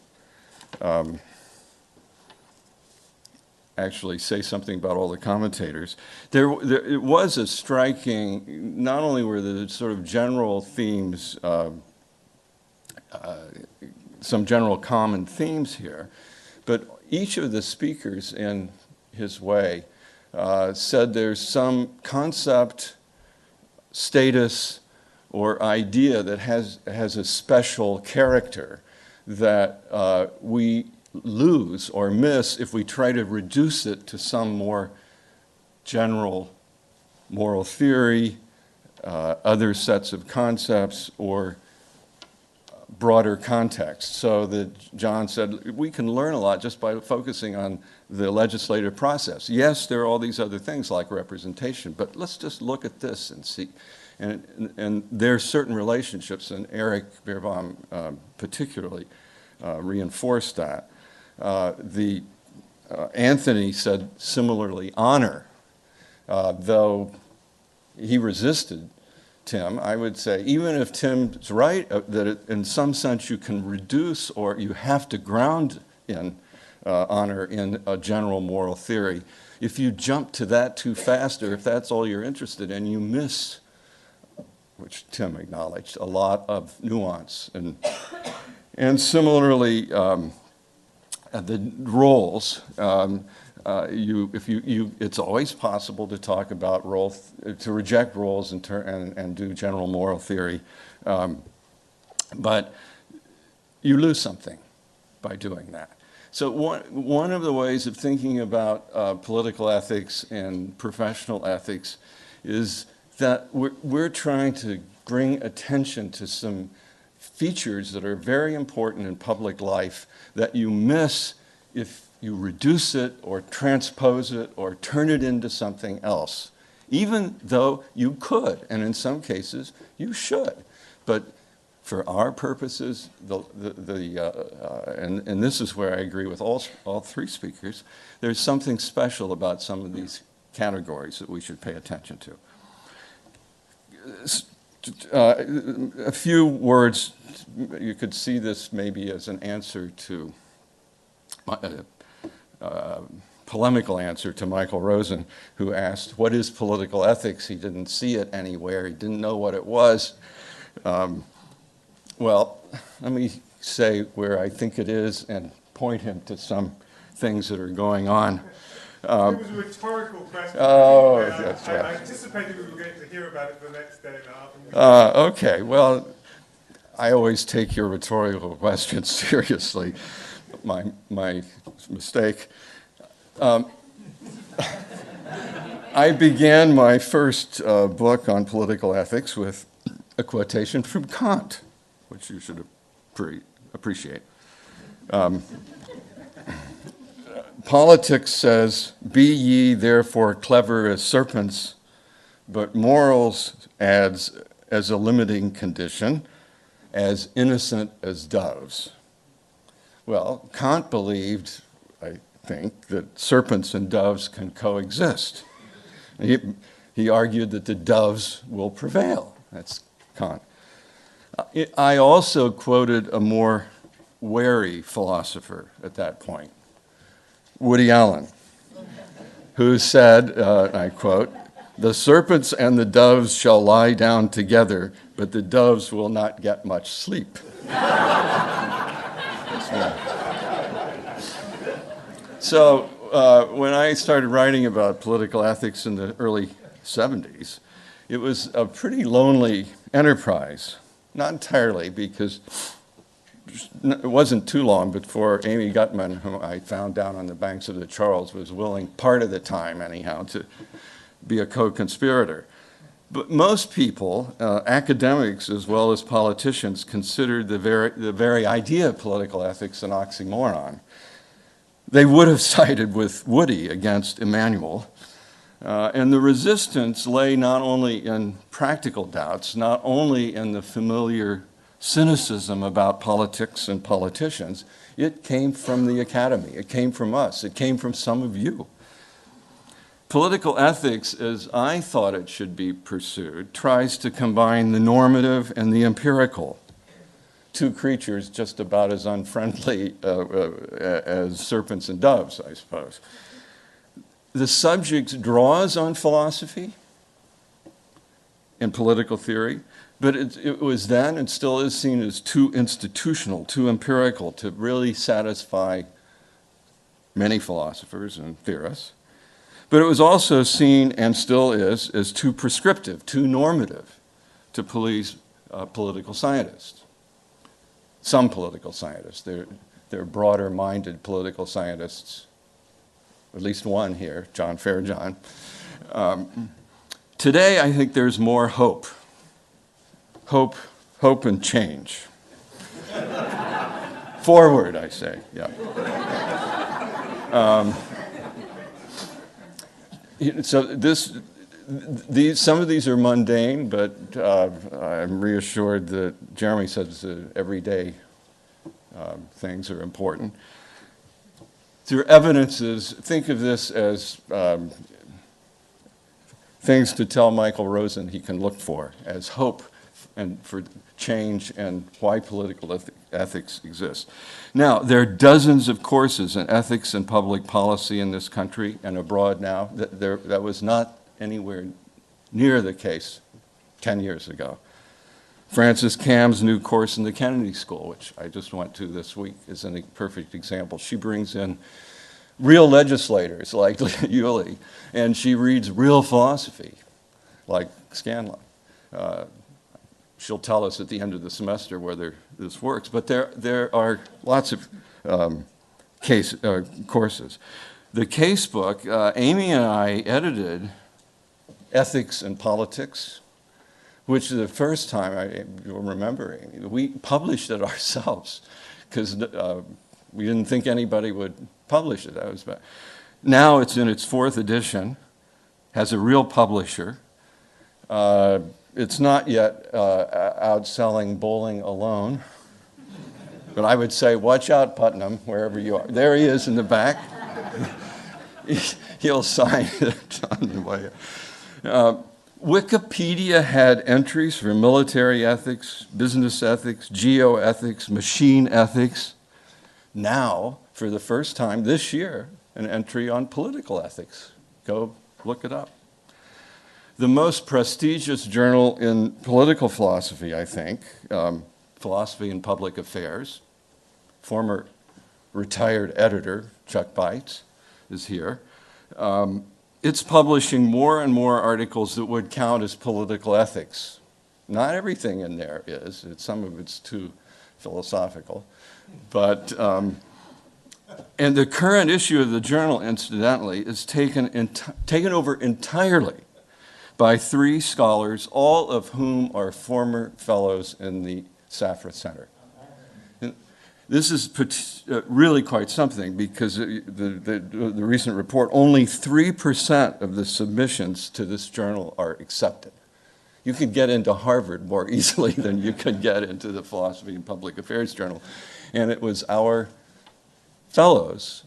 actually say something about all the commentators, it was a striking, not only were the sort of general themes, some general common themes here, but each of the speakers in his way said there's some concept, status, or idea that has a special character that we lose or miss if we try to reduce it to some more general moral theory, other sets of concepts, or broader context. So that John said, we can learn a lot just by focusing on the legislative process. Yes, there are all these other things like representation, but let's just look at this and see. And there are certain relationships, and Eric Beerbohm particularly reinforced that. Anthony said similarly, honor, though he resisted Tim. I would say, even if Tim's right, that in some sense you can reduce or you have to ground in honor in a general moral theory. If you jump to that too fast, or if that's all you're interested in, you miss, which Tim acknowledged, a lot of nuance. And similarly, the roles, it's always possible to talk about roles, to reject roles and do general moral theory, but you lose something by doing that. So one of the ways of thinking about political ethics and professional ethics is that we're trying to bring attention to some features that are very important in public life that you miss if you reduce it or transpose it or turn it into something else, even though you could, and in some cases you should. But for our purposes, and this is where I agree with all three speakers, there's something special about some of these categories that we should pay attention to. A few words, you could see this maybe as an answer to, polemical answer to Michael Rosen, who asked, what is political ethics? He didn't see it anywhere. He didn't know what it was. Well, let me say where I think it is and point him to some things that are going on. It was a rhetorical question. Oh, that's right. I anticipated we were going to hear about it the next day and a half. Okay, well, I always take your rhetorical questions seriously. My mistake. I began my first book on political ethics with a quotation from Kant, which you should appreciate. Politics says, be ye therefore clever as serpents, but morals adds as a limiting condition, as innocent as doves. Well, Kant believed, I think, that serpents and doves can coexist. He argued that the doves will prevail. That's Kant. I also quoted a more wary philosopher at that point, Woody Allen, who said, I quote, "The serpents and the doves shall lie down together, but the doves will not get much sleep." So when I started writing about political ethics in the early 70s, it was a pretty lonely enterprise. Not entirely, because it wasn't too long before Amy Gutman, whom I found down on the banks of the Charles, was willing, part of the time anyhow, to be a co-conspirator. But most people, academics as well as politicians, considered the very idea of political ethics an oxymoron. They would have sided with Woody against Emmanuel. And the resistance lay not only in practical doubts, not only in the familiar cynicism about politics and politicians, it came from the academy, it came from us, it came from some of you. Political ethics, as I thought it should be pursued, tries to combine the normative and the empirical, two creatures just about as unfriendly as serpents and doves, I suppose. The subject draws on philosophy and political theory, but it was then and still is seen as too institutional, too empirical to really satisfy many philosophers and theorists. But it was also seen, and still is, as too prescriptive, too normative to police political scientists. Some political scientists. They're broader-minded political scientists. At least one here, John Ferejohn. Today, I think there's more hope. Hope and change. Forward, I say, yeah. So some of these are mundane, but I'm reassured that Jeremy says that everyday things are important. There are evidences, think of this as things to tell Michael Rosen he can look for as hope and for change and why political ethics exists. Now, there are dozens of courses in ethics and public policy in this country and abroad now. That was not anywhere near the case 10 years ago. Frances Cam's new course in the Kennedy School, which I just went to this week, is a perfect example. She brings in real legislators like Yulee, and she reads real philosophy like Scanlon. She'll tell us at the end of the semester whether this works, but there are lots of courses. The case book, Amy and I edited Ethics and Politics, which is the first time, you'll remember, Amy, we published it ourselves because we didn't think anybody would publish it. That was bad. Now it's in its 4th edition, has a real publisher. It's not yet outselling Bowling Alone, but I would say watch out, Putnam, wherever you are. There he is in the back. He'll sign it on the way. Wikipedia had entries for military ethics, business ethics, geoethics, machine ethics. Now, for the first time this year, an entry on political ethics. Go look it up. The most prestigious journal in political philosophy, I think, Philosophy and Public Affairs, former retired editor Chuck Beitz is here. It's publishing more and more articles that would count as political ethics. Not everything in there is. Some of it's too philosophical. But, and the current issue of the journal, incidentally, is taken over entirely by 3 scholars, all of whom are former fellows in the Safra Center. And this is really quite something because the recent report, only 3% of the submissions to this journal are accepted. You could get into Harvard more easily than you could get into the Philosophy and Public Affairs Journal. And it was our fellows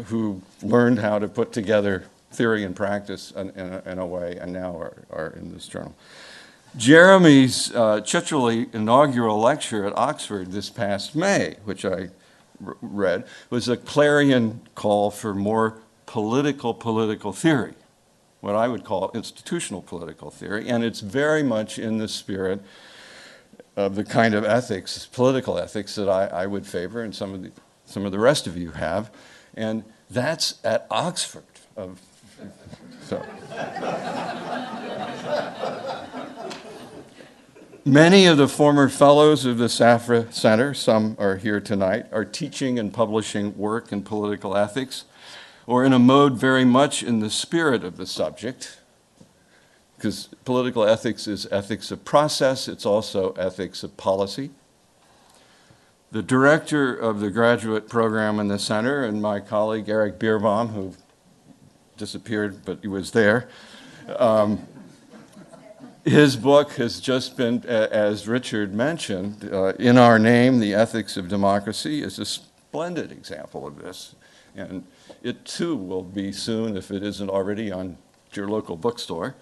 who learned how to put together theory and practice in a way, and now are in this journal. Jeremy's Chicheley inaugural lecture at Oxford this past May, which I read, was a clarion call for more political theory, what I would call institutional political theory, and it's very much in the spirit of the kind of ethics, political ethics, that I would favor, and some of the rest of you have, and that's at Oxford. So. Many of the former fellows of the Safra Center, some are here tonight, are teaching and publishing work in political ethics, or in a mode very much in the spirit of the subject, because political ethics is ethics of process, it's also ethics of policy. The director of the graduate program in the center, and my colleague Eric Beerbohm, who disappeared, but he was there, his book has just been, as Richard mentioned, In Our Name, The Ethics of Democracy is a splendid example of this. And it too will be soon, if it isn't already, on your local bookstore.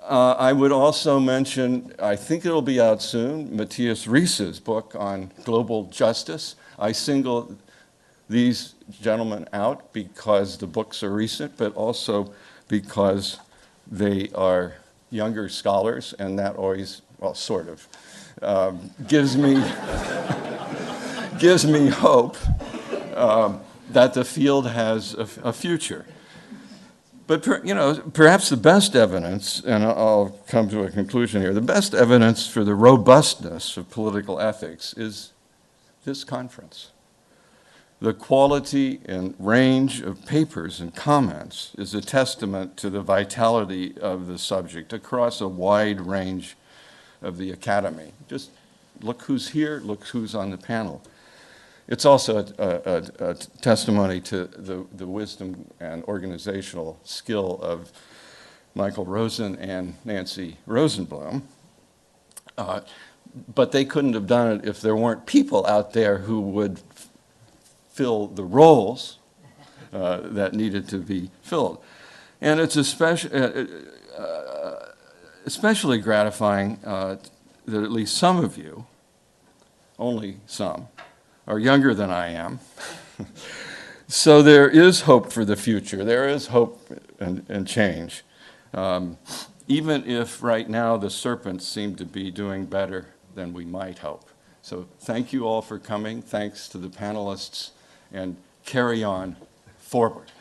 I would also mention, I think it'll be out soon, Matthias Ries's book on global justice. I single these gentlemen out because the books are recent, but also because they are younger scholars, and that always, well, sort of, gives me hope that the field has a future. But perhaps the best evidence, and I'll come to a conclusion here, the best evidence for the robustness of political ethics is this conference. The quality and range of papers and comments is a testament to the vitality of the subject across a wide range of the academy. Just look who's here, look who's on the panel. It's also a testimony to the wisdom and organizational skill of Michael Rosen and Nancy Rosenblum. But they couldn't have done it if there weren't people out there who would fill the roles that needed to be filled. And it's especially gratifying that at least some of you, only some, are younger than I am. So there is hope for the future. There is hope and change. Even if right now the serpents seem to be doing better than we might hope. So thank you all for coming. Thanks to the panelists, and carry on forward.